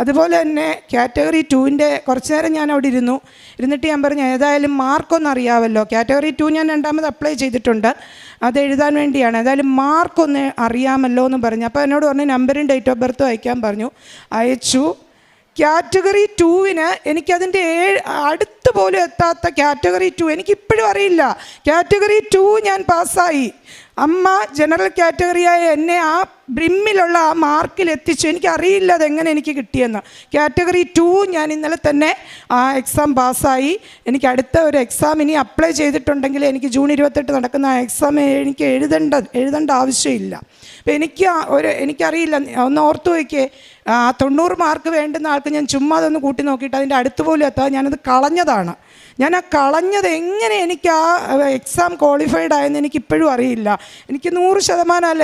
Speaker 4: അതുപോലെ തന്നെ കാറ്റഗറി 2-ൻ്റെ കുറച്ച് നേരം ഞാൻ അവിടെ ഇരുന്നിട്ട് ഞാൻ പറഞ്ഞു, ഏതായാലും മാർക്കൊന്നും അറിയാമല്ലോ. കാറ്റഗറി 2 ഞാൻ 2ാമത് അപ്ലൈ ചെയ്തിട്ടുണ്ട്, അത് എഴുതാൻ വേണ്ടിയാണ്. ഏതായാലും മാർക്കൊന്ന് അറിയാമല്ലോ എന്ന് പറഞ്ഞു. അപ്പോൾ എന്നോട് പറഞ്ഞു നമ്പറും ഡേറ്റ് ഓഫ് ബർത്തും അയക്കാൻ പറഞ്ഞു. അയച്ചു. കാറ്റഗറി 2-ന് എനിക്കതിൻ്റെ അടുത്ത് പോലും എത്താത്ത കാറ്റഗറി 2 എനിക്കിപ്പോഴും അറിയില്ല. കാറ്റഗറി 2 ഞാൻ പാസ്സായി. അമ്മ ജനറൽ കാറ്റഗറിയായ എന്നെ ആ ബ്രിമ്മിലുള്ള ആ മാർക്കിൽ എത്തിച്ചു. എനിക്കറിയില്ല അതെങ്ങനെ എനിക്ക് കിട്ടിയെന്ന്. കാറ്റഗറി 2 ഞാൻ ഇന്നലെ തന്നെ ആ എക്സാം പാസ്സായി. എനിക്ക് അടുത്ത ഒരു എക്സാം ഇനി അപ്ലൈ ചെയ്തിട്ടുണ്ടെങ്കിൽ എനിക്ക് ജൂൺ 28 നടക്കുന്ന ആ എക്സാം എനിക്ക് എഴുതേണ്ട ആവശ്യമില്ല. അപ്പോൾ എനിക്കറിയില്ല. ഒന്ന് ഓർത്തു വയ്ക്കേ, 90 മാർക്ക് വേണ്ടുന്ന ആൾക്ക് ഞാൻ ചുമ്മാ അതൊന്ന് കൂട്ടി നോക്കിയിട്ട് അതിൻ്റെ അടുത്ത് പോലും എത്താതെ ഞാനത് കളഞ്ഞതാണ്. ഞാൻ ആ കളഞ്ഞത് എങ്ങനെ എനിക്ക് ആ എക്സാം ക്വാളിഫൈഡ് ആയെന്ന് എനിക്കിപ്പോഴും അറിയില്ല. എനിക്ക് 100% അല്ല,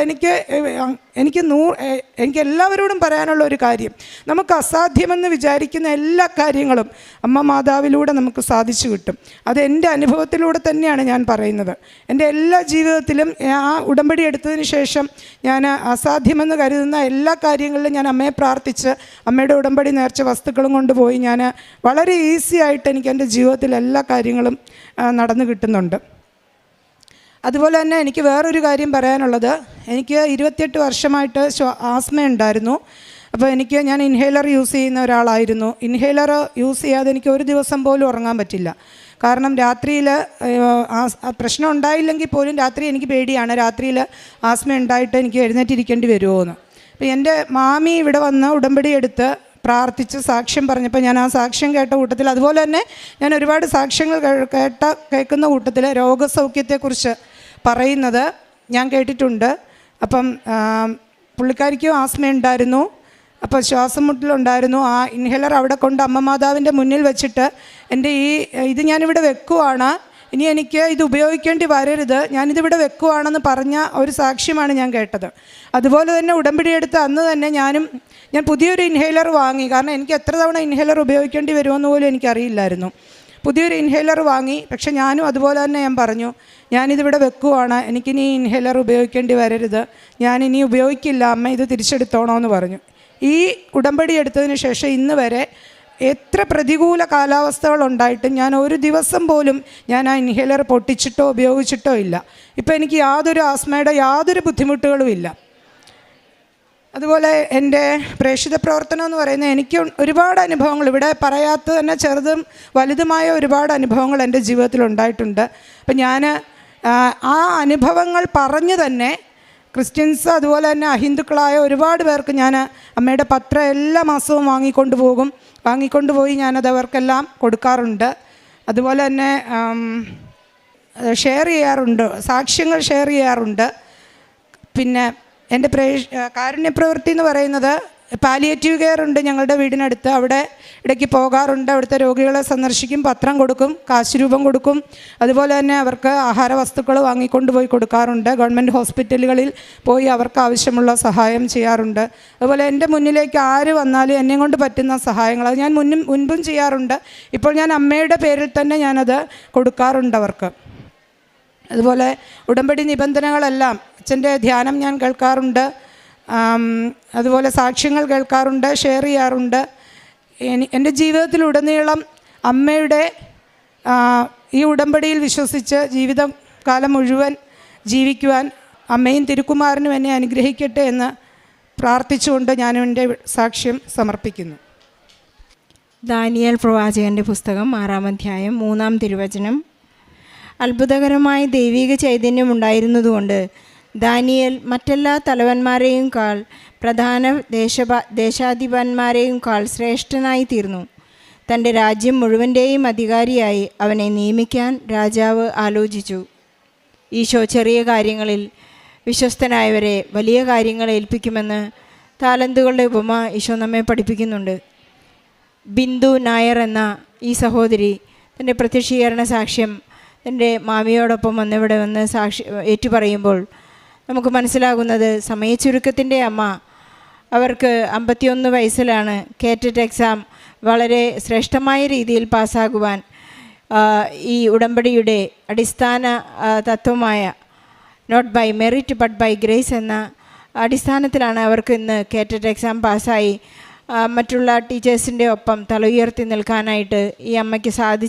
Speaker 4: എനിക്ക് എല്ലാവരോടും പറയാനുള്ള ഒരു കാര്യം, നമുക്ക് അസാധ്യമെന്ന് വിചാരിക്കുന്ന എല്ലാ കാര്യങ്ങളും അമ്മ മാതാവിലൂടെ നമുക്ക് സാധിച്ചു കിട്ടും. അത് എൻ്റെ അനുഭവത്തിലൂടെ തന്നെയാണ് ഞാൻ പറയുന്നത്. എൻ്റെ എല്ലാ ജീവിതത്തിലും ആ ഉടമ്പടി എടുത്തതിന് ശേഷം ഞാൻ അസാധ്യമെന്ന് കരുതുന്ന എല്ലാ കാര്യങ്ങളിലും ഞാൻ അമ്മയെ പ്രാർത്ഥിച്ച് അമ്മയുടെ ഉടമ്പടി നേർച്ച വസ്തുക്കളും കൊണ്ടുപോയി ഞാൻ വളരെ ഈസി ആയിട്ട് എനിക്ക് എൻ്റെ ജീവിതത്തിൽ എല്ലാ കാര്യങ്ങളും നടന്നു കിട്ടുന്നുണ്ട്. അതുപോലെ തന്നെ എനിക്ക് വേറൊരു കാര്യം പറയാനുള്ളത്, എനിക്ക് 28 വർഷമായിട്ട് ആസ്മ ഉണ്ടായിരുന്നു. അപ്പോൾ ഞാൻ ഇൻഹേലർ യൂസ് ചെയ്യുന്ന ഒരാളായിരുന്നു. ഇൻഹേലർ യൂസ് ചെയ്യാതെ എനിക്ക് ഒരു ദിവസം പോലും ഉറങ്ങാൻ പറ്റില്ല. കാരണം രാത്രിയിൽ പ്രശ്നം ഉണ്ടായില്ലെങ്കിൽ പോലും രാത്രി എനിക്ക് പേടിയാണ്, രാത്രിയിൽ ആസ്മ ഉണ്ടായിട്ട് എനിക്ക് എഴുന്നേറ്റിരിക്കേണ്ടി വരുമോ എന്ന്. അപ്പോൾ എൻ്റെ മാമി ഇവിടെ വന്ന് ഉടമ്പടി എടുത്ത് പ്രാർത്ഥിച്ച് സാക്ഷ്യം പറഞ്ഞപ്പോൾ ഞാൻ ആ സാക്ഷ്യം കേട്ട കൂട്ടത്തിൽ, അതുപോലെ തന്നെ ഞാൻ ഒരുപാട് സാക്ഷ്യങ്ങൾ കേൾക്കുന്ന കൂട്ടത്തിൽ രോഗസൗഖ്യത്തെക്കുറിച്ച് പറയുന്നത് ഞാൻ കേട്ടിട്ടുണ്ട്. അപ്പം പുള്ളിക്കാരിക്കും ആസ്മ ഉണ്ടായിരുന്നു. അപ്പോൾ ശ്വാസം മുട്ടലുണ്ടായിരുന്നു. ആ ഇൻഹേലർ അവിടെ കൊണ്ട് അമ്മ മാതാവിൻ്റെ മുന്നിൽ വെച്ചിട്ട് എൻ്റെ ഇത് ഞാനിവിടെ വെക്കുവാണ്, ഇനി എനിക്ക് ഇത് ഉപയോഗിക്കേണ്ടി വരരുത്, ഞാനിതിവിടെ വെക്കുവാണെന്ന് പറഞ്ഞ ഒരു സാക്ഷ്യമാണ് ഞാൻ കേട്ടത്. അതുപോലെ തന്നെ ഉടമ്പടി എടുത്ത് അന്ന് തന്നെ ഞാൻ പുതിയൊരു ഇൻഹേലർ വാങ്ങി. കാരണം എനിക്ക് എത്ര തവണ ഇൻഹേലർ ഉപയോഗിക്കേണ്ടി വരുമെന്ന് പോലും എനിക്കറിയില്ലായിരുന്നു. പുതിയൊരു ഇൻഹേലർ വാങ്ങി. പക്ഷെ ഞാനും അതുപോലെ തന്നെ ഞാൻ പറഞ്ഞു, ഞാനിതിവിടെ വെക്കുവാണ്, എനിക്കിനി ഇൻഹേലർ ഉപയോഗിക്കേണ്ടി വരരുത്, ഞാനിനി ഉപയോഗിക്കില്ല, അമ്മ ഇത് തിരിച്ചെടുത്തോണമെന്ന് പറഞ്ഞു. ഈ ഉടമ്പടി എടുത്തതിന് ശേഷം ഇന്ന് വരെ എത്ര പ്രതികൂല കാലാവസ്ഥകളുണ്ടായിട്ടും ഞാൻ ഒരു ദിവസം പോലും ഞാൻ ആ ഇൻഹേലർ പൊട്ടിച്ചിട്ടോ ഉപയോഗിച്ചിട്ടോ ഇല്ല. ഇപ്പോൾ എനിക്ക് ആസ്മയുടെ യാതൊരു ബുദ്ധിമുട്ടുകളും ഇല്ല. അതുപോലെ എൻ്റെ പ്രേക്ഷിത പ്രവർത്തനം എന്ന് പറയുന്നത് എനിക്ക് ഒരുപാട് അനുഭവങ്ങൾ, ഇവിടെ പറയാത്ത തന്നെ ചെറുതും വലുതുമായ ഒരുപാട് അനുഭവങ്ങൾ എൻ്റെ ജീവിതത്തിൽ ഉണ്ടായിട്ടുണ്ട്. അപ്പം ഞാൻ ആ അനുഭവങ്ങൾ പറഞ്ഞു തന്നെ ക്രിസ്ത്യൻസ് അതുപോലെ തന്നെ അഹിന്ദുക്കളായ ഒരുപാട് പേർക്ക് ഞാൻ അമ്മയുടെ പത്രം എല്ലാ മാസവും വാങ്ങിക്കൊണ്ട് പോയി ഞാനത് അവർക്കെല്ലാം കൊടുക്കാറുണ്ട്. അതുപോലെ തന്നെ ഷെയർ ചെയ്യാറുണ്ട്, സാക്ഷ്യങ്ങൾ ഷെയർ ചെയ്യാറുണ്ട്. പിന്നെ എൻ്റെ കാരുണ്യപ്രവൃത്തി എന്ന് പറയുന്നത് പാലിയേറ്റീവ് കെയർ ഉണ്ട് ഞങ്ങളുടെ വീടിനടുത്ത്, അവിടെ ഇടയ്ക്ക് പോകാറുണ്ട്. അവിടുത്തെ രോഗികളെ സന്ദർശിക്കും, പത്രം കൊടുക്കും, കാശ് രൂപം കൊടുക്കും. അതുപോലെ തന്നെ അവർക്ക് ആഹാര വസ്തുക്കൾ വാങ്ങിക്കൊണ്ട് പോയി കൊടുക്കാറുണ്ട്. ഗവൺമെൻറ് ഹോസ്പിറ്റലുകളിൽ പോയി അവർക്ക് ആവശ്യമുള്ള സഹായം ചെയ്യാറുണ്ട്. അതുപോലെ എൻ്റെ മുന്നിലേക്ക് ആര് വന്നാലും എന്നെ കൊണ്ട് പറ്റുന്ന സഹായങ്ങൾ അത് ഞാൻ മുൻപും ചെയ്യാറുണ്ട്. ഇപ്പോൾ ഞാൻ അമ്മയുടെ പേരിൽ തന്നെ ഞാനത് കൊടുക്കാറുണ്ട് അവർക്ക്. അതുപോലെ ഉടമ്പടി നിബന്ധനകളെല്ലാം അച്ഛൻ്റെ ധ്യാനം ഞാൻ കേൾക്കാറുണ്ട്. അതുപോലെ സാക്ഷ്യങ്ങൾ കേൾക്കാറുണ്ട്, ഷെയർ ചെയ്യാറുണ്ട്. എൻ്റെ ജീവിതത്തിലുടനീളം അമ്മയുടെ ഈ ഉടമ്പടിയിൽ വിശ്വസിച്ച് ജീവിതകാലം മുഴുവൻ ജീവിക്കുവാൻ അമ്മയും തിരുക്കുമാരനും എന്നെ അനുഗ്രഹിക്കട്ടെ എന്ന് പ്രാർത്ഥിച്ചുകൊണ്ട് ഞാൻ എൻ്റെ സാക്ഷ്യം സമർപ്പിക്കുന്നു.
Speaker 5: ദാനിയേൽ പ്രവാചകൻ്റെ പുസ്തകം 6-ാം അധ്യായം 3-ാം തിരുവചനം. അത്ഭുതകരമായ ദൈവിക ചൈതന്യമുണ്ടായിരുന്നതുകൊണ്ട് ദാനിയേൽ മറ്റെല്ലാ തലവന്മാരെയും കാൾ പ്രധാന ദേശാധിപന്മാരെയും കാൾ ശ്രേഷ്ഠനായി തീർന്നു. തൻ്റെ രാജ്യം മുഴുവൻ്റെയും അധികാരിയായി അവനെ നിയമിക്കാൻ രാജാവ് ആലോചിച്ചു. ഈശോ ചെറിയ കാര്യങ്ങളിൽ വിശ്വസ്തനായവരെ വലിയ കാര്യങ്ങൾ ഏൽപ്പിക്കുമെന്ന് താലന്തുകളുടെ ഉപമ ഈശോ നമ്മെ പഠിപ്പിക്കുന്നുണ്ട്. ബിന്ദു നായർ എന്ന ഈ സഹോദരി തൻ്റെ പ്രത്യക്ഷീകരണ സാക്ഷ്യം തൻ്റെ മാമിയോടൊപ്പം വന്നിവിടെ വന്ന് ഏറ്റുപറയുമ്പോൾ നമുക്ക് മനസ്സിലാകുന്നത് സമയച്ചുരുക്കത്തിൻ്റെ അമ്മ. അവർക്ക് 51 വയസ്സിലാണ് കേറ്ററ്റ് എക്സാം വളരെ ശ്രേഷ്ഠമായ രീതിയിൽ പാസ്സാകുവാൻ ഈ ഉടമ്പടിയുടെ അടിസ്ഥാന തത്വമായ not by merit but by grace എന്ന അടിസ്ഥാനത്തിലാണ് അവർക്ക് ഇന്ന് കേറ്ററ്റ് എക്സാം പാസ്സായി മറ്റുള്ള ടീച്ചേഴ്സിൻ്റെ ഒപ്പം തല ഉയർത്തി നിൽക്കാനായിട്ട് ഈ അമ്മയ്ക്ക്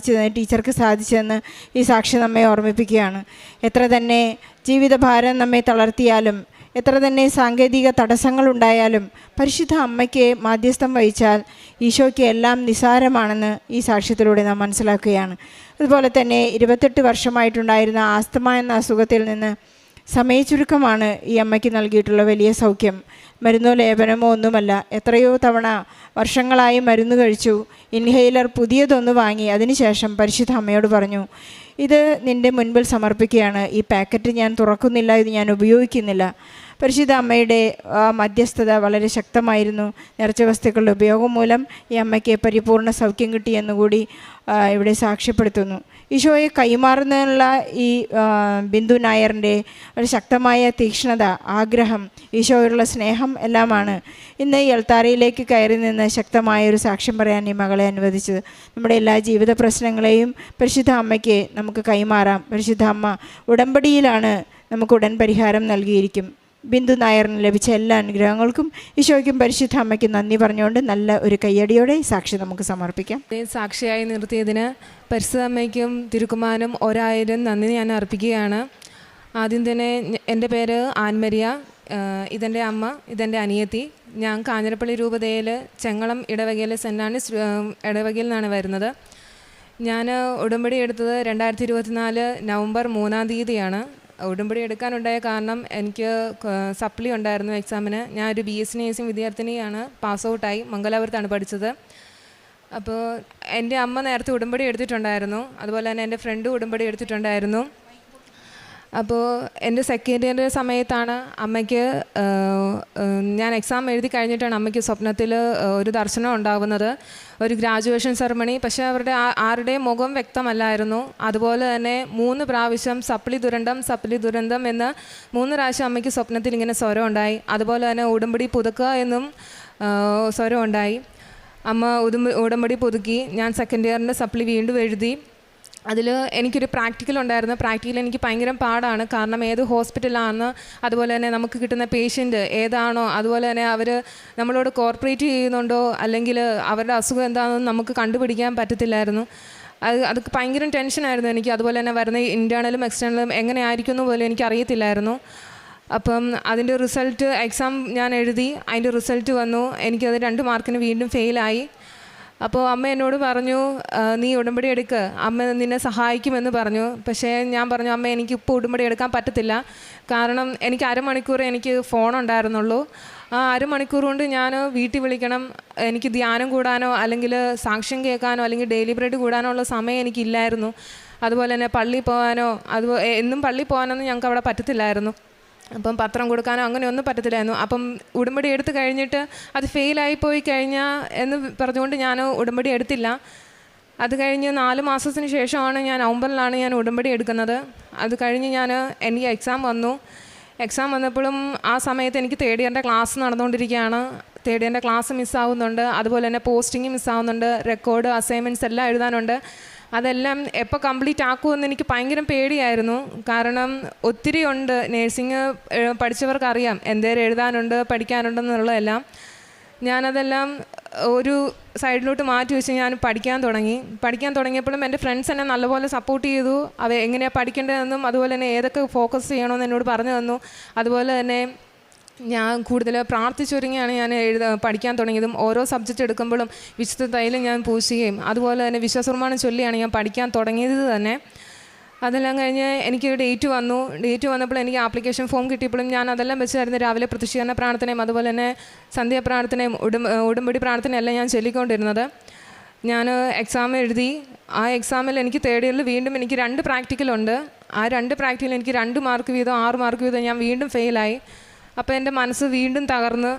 Speaker 5: ടീച്ചർക്ക് സാധിച്ചതെന്ന് ഈ സാക്ഷി നമ്മെ ഓർമ്മിപ്പിക്കുകയാണ്. എത്ര തന്നെ ജീവിതഭാരം നമ്മെ തളർത്തിയാലും, എത്ര തന്നെ സാങ്കേതിക തടസ്സങ്ങളുണ്ടായാലും പരിശുദ്ധ അമ്മയ്ക്ക് മാധ്യസ്ഥം വഹിച്ചാൽ ഈശോയ്ക്ക് എല്ലാം നിസ്സാരമാണെന്ന് ഈ സാക്ഷ്യത്തിലൂടെ നാം മനസ്സിലാക്കുകയാണ്. അതുപോലെ തന്നെ 28 വർഷമായിട്ടുണ്ടായിരുന്ന ആസ്തമ എന്ന അസുഖത്തിൽ നിന്ന് സമയച്ചുരുക്കമാണ് ഈ അമ്മയ്ക്ക് നൽകിയിട്ടുള്ള വലിയ സൗഖ്യം. മരുന്നോ ലേപനമോ ഒന്നുമല്ല, എത്രയോ തവണ വർഷങ്ങളായി മരുന്ന് കഴിച്ചു. ഇൻഹെയിലർ പുതിയതൊന്ന് വാങ്ങി അതിനുശേഷം പരിശുദ്ധ അമ്മയോട് പറഞ്ഞു, ഇത് നിൻ്റെ മുൻപിൽ സമർപ്പിക്കുകയാണ്, ഈ പാക്കറ്റ് ഞാൻ തുറക്കുന്നില്ല, ഇത് ഞാൻ ഉപയോഗിക്കുന്നില്ല. പരിശുദ്ധ അമ്മയുടെ മധ്യസ്ഥത വളരെ ശക്തമായിരുന്നു. നേർച്ച വസ്തുക്കളുടെ ഉപയോഗം മൂലം ഈ അമ്മയ്ക്ക് പരിപൂർണ്ണ സൗഖ്യം കിട്ടിയെന്നുകൂടി ഇവിടെ സാക്ഷ്യപ്പെടുത്തുന്നു. ഈശോയെ കൈമാറുന്നതിനുള്ള ഈ ബിന്ദു നായറിൻ്റെ ഒരു ശക്തമായ തീക്ഷ്ണത, ആഗ്രഹം, ഈശോയോടുള്ള സ്നേഹം എല്ലാമാണ് ഇന്ന് ഈ അൾത്താരയിലേക്ക് കയറി നിന്ന് ശക്തമായൊരു സാക്ഷ്യം പറയാൻ ഈ മകളെ അനുവദിച്ചത്. നമ്മുടെ എല്ലാ ജീവിത പ്രശ്നങ്ങളെയും പരിശുദ്ധ അമ്മയ്ക്ക് നമുക്ക് കൈമാറാം. പരിശുദ്ധ അമ്മ ഉടമ്പടിയിലാണ് നമുക്ക് ഉടൻ പരിഹാരം നൽകിയിരിക്കും. ബിന്ദു നായറിന് ലഭിച്ച എല്ലാ അനുഗ്രഹങ്ങൾക്കും ഈശോയ്ക്കും പരിശുദ്ധ അമ്മയ്ക്കും നന്ദി പറഞ്ഞുകൊണ്ട് നല്ല ഒരു കയ്യടിയോടെ സാക്ഷി നമുക്ക് സമർപ്പിക്കാം.
Speaker 6: സാക്ഷിയായി നിർത്തിയതിന് പരിശുദ്ധ അമ്മയ്ക്കും തിരുക്കുമാരനും 1000 നന്ദി ഞാൻ അർപ്പിക്കുകയാണ്. ആദ്യം തന്നെ എൻ്റെ പേര് ആൻമരിയ, ഇതെൻ്റെ അമ്മ, ഇതെൻ്റെ അനിയത്തി. ഞാൻ കാഞ്ഞിരപ്പള്ളി രൂപതയിൽ ചെങ്ങളം ഇടവകയിലെ സെൻറ് ആനീസ് ഇടവകയിൽ നിന്നാണ് വരുന്നത്. ഞാൻ ഉടമ്പടി എടുത്തത് 2024 നവംബർ 3-ാം തീയതിയാണ്. ഉടമ്പടി എടുക്കാനുണ്ടായ കാരണം എനിക്ക് സപ്ലി ഉണ്ടായിരുന്നു എക്സാമിന്. ഞാനൊരു BSc നേഴ്സിംഗ് വിദ്യാർത്ഥിനിയാണ്, പാസ് ഔട്ടായി, മംഗലാപുരത്താണ് പഠിച്ചത്. അപ്പോൾ എൻ്റെ അമ്മ നേരത്തെ ഉടമ്പടി എടുത്തിട്ടുണ്ടായിരുന്നു, അതുപോലെ തന്നെ എൻ്റെ ഫ്രണ്ട് ഉടമ്പടി എടുത്തിട്ടുണ്ടായിരുന്നു. അപ്പോൾ എൻ്റെ സെക്കൻഡ് ഇയർ സമയത്താണ് അമ്മയ്ക്ക്, ഞാൻ എക്സാം എഴുതി കഴിഞ്ഞിട്ടാണ് അമ്മയ്ക്ക് സ്വപ്നത്തിൽ ഒരു ദർശനം ഉണ്ടാകുന്നത്, ഒരു ഗ്രാജുവേഷൻ സെറമണി. പക്ഷേ അവരുടെ ആരുടെയും മുഖം വ്യക്തമല്ലായിരുന്നു. അതുപോലെ തന്നെ 3 പ്രാവശ്യം സപ്ലി ദുരന്തം എന്ന് 3 പ്രാവശ്യം അമ്മയ്ക്ക് സ്വപ്നത്തിൽ ഇങ്ങനെ സ്വരം ഉണ്ടായി. അതുപോലെ തന്നെ ഉടമ്പടി പുതുക്കുക എന്നും സ്വരം ഉണ്ടായി. അമ്മ ഉടമ്പടി പുതുക്കി. ഞാൻ സെക്കൻഡ് ഇയറിൻ്റെ സപ്ലി വീണ്ടും എഴുതി. അതിൽ എനിക്കൊരു പ്രാക്ടിക്കൽ ഉണ്ടായിരുന്നു. പ്രാക്ടിക്കൽ എനിക്ക് ഭയങ്കര പാടാണ്, കാരണം ഏത് ഹോസ്പിറ്റലാണെന്ന്, അതുപോലെ തന്നെ നമുക്ക് കിട്ടുന്ന പേഷ്യൻ്റ് ഏതാണോ, അതുപോലെ തന്നെ അവർ നമ്മളോട് കോർപ്പറേറ്റ് ചെയ്യുന്നുണ്ടോ അല്ലെങ്കിൽ അവരുടെ അസുഖം എന്താണെന്ന് നമുക്ക് കണ്ടുപിടിക്കാൻ പറ്റത്തില്ലായിരുന്നു. അത് ഭയങ്കര ടെൻഷനായിരുന്നു എനിക്ക്. അതുപോലെ തന്നെ വരുന്ന ഇൻറ്റേർണലും എക്സ്റ്റേണലും എങ്ങനെ ആയിരിക്കുന്നു പോലും എനിക്ക് അറിയത്തില്ലായിരുന്നു. അപ്പം അതിൻ്റെ റിസൾട്ട്, എക്സാം ഞാൻ എഴുതി, അതിൻ്റെ റിസൾട്ട് വന്നു. എനിക്കത് 2 മാർക്കിന് വീണ്ടും ഫെയിലായി. അപ്പോൾ അമ്മ എന്നോട് പറഞ്ഞു, നീ ഉടമ്പടി എടുക്ക്, അമ്മ നിന്നെ സഹായിക്കുമെന്ന് പറഞ്ഞു. പക്ഷേ ഞാൻ പറഞ്ഞു, അമ്മ എനിക്കിപ്പോൾ ഉടമ്പടി എടുക്കാൻ പറ്റത്തില്ല, കാരണം എനിക്ക് അരമണിക്കൂർ എനിക്ക് ഫോൺ ഉണ്ടായിരുന്നുള്ളൂ. ആ അരമണിക്കൂർ കൊണ്ട് ഞാൻ വീട്ടിൽ വിളിക്കണം, എനിക്ക് ധ്യാനം കൂടാനോ അല്ലെങ്കിൽ സാക്ഷ്യം കേൾക്കാനോ അല്ലെങ്കിൽ ഡെയിലി ബ്രെഡ് കൂടാനോ ഉള്ള സമയം എനിക്കില്ലായിരുന്നു. അതുപോലെ തന്നെ പള്ളിയിൽ പോകാനോ എന്നും പള്ളിയിൽ പോകാനൊന്നും ഞങ്ങൾക്ക് അവിടെ പറ്റത്തില്ലായിരുന്നു. അപ്പം പത്രം കൊടുക്കാനോ അങ്ങനെയൊന്നും പറ്റത്തില്ലായിരുന്നു. അപ്പം ഉടമ്പടി എടുത്ത് കഴിഞ്ഞിട്ട് അത് ഫെയിലായി പോയി കഴിഞ്ഞാൽ എന്ന് പറഞ്ഞുകൊണ്ട് ഞാൻ ഉടമ്പടി എടുത്തില്ല. അത് കഴിഞ്ഞ് 4 മാസത്തിന് ശേഷമാണ് ഞാൻ നവംബറിലാണ് ഞാൻ ഉടമ്പടി എടുക്കുന്നത്. അത് കഴിഞ്ഞ് എനിക്ക് എക്സാം വന്നു. എക്സാം വന്നപ്പോഴും ആ സമയത്ത് എനിക്ക് തേർഡ് ഇയറിൻ്റെ ക്ലാസ് നടന്നുകൊണ്ടിരിക്കുകയാണ്. തേർഡ് ഇയറിൻ്റെ ക്ലാസ് മിസ്സാവുന്നുണ്ട്, അതുപോലെ തന്നെ പോസ്റ്റിംഗ് മിസ്സാവുന്നുണ്ട്, റെക്കോർഡ് അസൈൻമെൻറ്റ്സ് എല്ലാം എഴുതാനുണ്ട്. അതെല്ലാം എപ്പോൾ കംപ്ലീറ്റ് ആക്കുമെന്ന് എനിക്ക് ഭയങ്കര പേടിയായിരുന്നു. കാരണം ഒത്തിരി ഉണ്ട്, നേഴ്സിംഗ് പഠിച്ചവർക്കറിയാം എന്തേരം എഴുതാനുണ്ട് പഠിക്കാനുണ്ടെന്നുള്ളതെല്ലാം. ഞാനതെല്ലാം ഒരു സൈഡിലോട്ട് മാറ്റി വെച്ച് ഞാൻ പഠിക്കാൻ തുടങ്ങിയപ്പോഴും എൻ്റെ ഫ്രണ്ട്സ് എന്നെ നല്ലപോലെ സപ്പോർട്ട് ചെയ്തു. അത് എങ്ങനെയാണ് പഠിക്കേണ്ടതെന്നും അതുപോലെ തന്നെ ഏതൊക്കെ ഫോക്കസ് ചെയ്യണമെന്ന് എന്നോട് പറഞ്ഞു തന്നു. അതുപോലെ തന്നെ ഞാൻ കൂടുതൽ പ്രാർത്ഥിച്ചൊരുങ്ങിയാണ് ഞാൻ പഠിക്കാൻ തുടങ്ങിയതും. ഓരോ സബ്ജക്റ്റ് എടുക്കുമ്പോഴും വിശുദ്ധ തൈലം ഞാൻ പൂശുകയും അതുപോലെ തന്നെ വിശ്വാസപ്രമാണം ചൊല്ലിയാണ് ഞാൻ പഠിക്കാൻ തുടങ്ങിയത് തന്നെ. അതെല്ലാം കഴിഞ്ഞ് എനിക്ക് ഡേറ്റ് വന്നപ്പോൾ എനിക്ക് ആപ്ലിക്കേഷൻ ഫോം കിട്ടിയപ്പോഴും ഞാൻ അതെല്ലാം വെച്ചായിരുന്നു രാവിലെ പ്രത്യക്ഷീകരണ പ്രാർത്ഥനയും അതുപോലെ തന്നെ സന്ധ്യാപ്രാർത്ഥനയും ഉടമ്പടി പ്രാർത്ഥനയെല്ലാം ഞാൻ ചൊല്ലിക്കൊണ്ടിരുന്നത്. ഞാൻ എക്സാം എഴുതി. ആ എക്സാമിൽ എനിക്ക് തേർഡ് ഇയറിൽ വീണ്ടും എനിക്ക് 2 പ്രാക്ടിക്കലുണ്ട്. ആ 2 പ്രാക്ടിക്കൽ എനിക്ക് 2 മാർക്ക് വീതം 6 മാർക്ക് വീതം ഞാൻ വീണ്ടും ഫെയിലായി. അപ്പോൾ എൻ്റെ മനസ്സ് വീണ്ടും തകർന്ന്.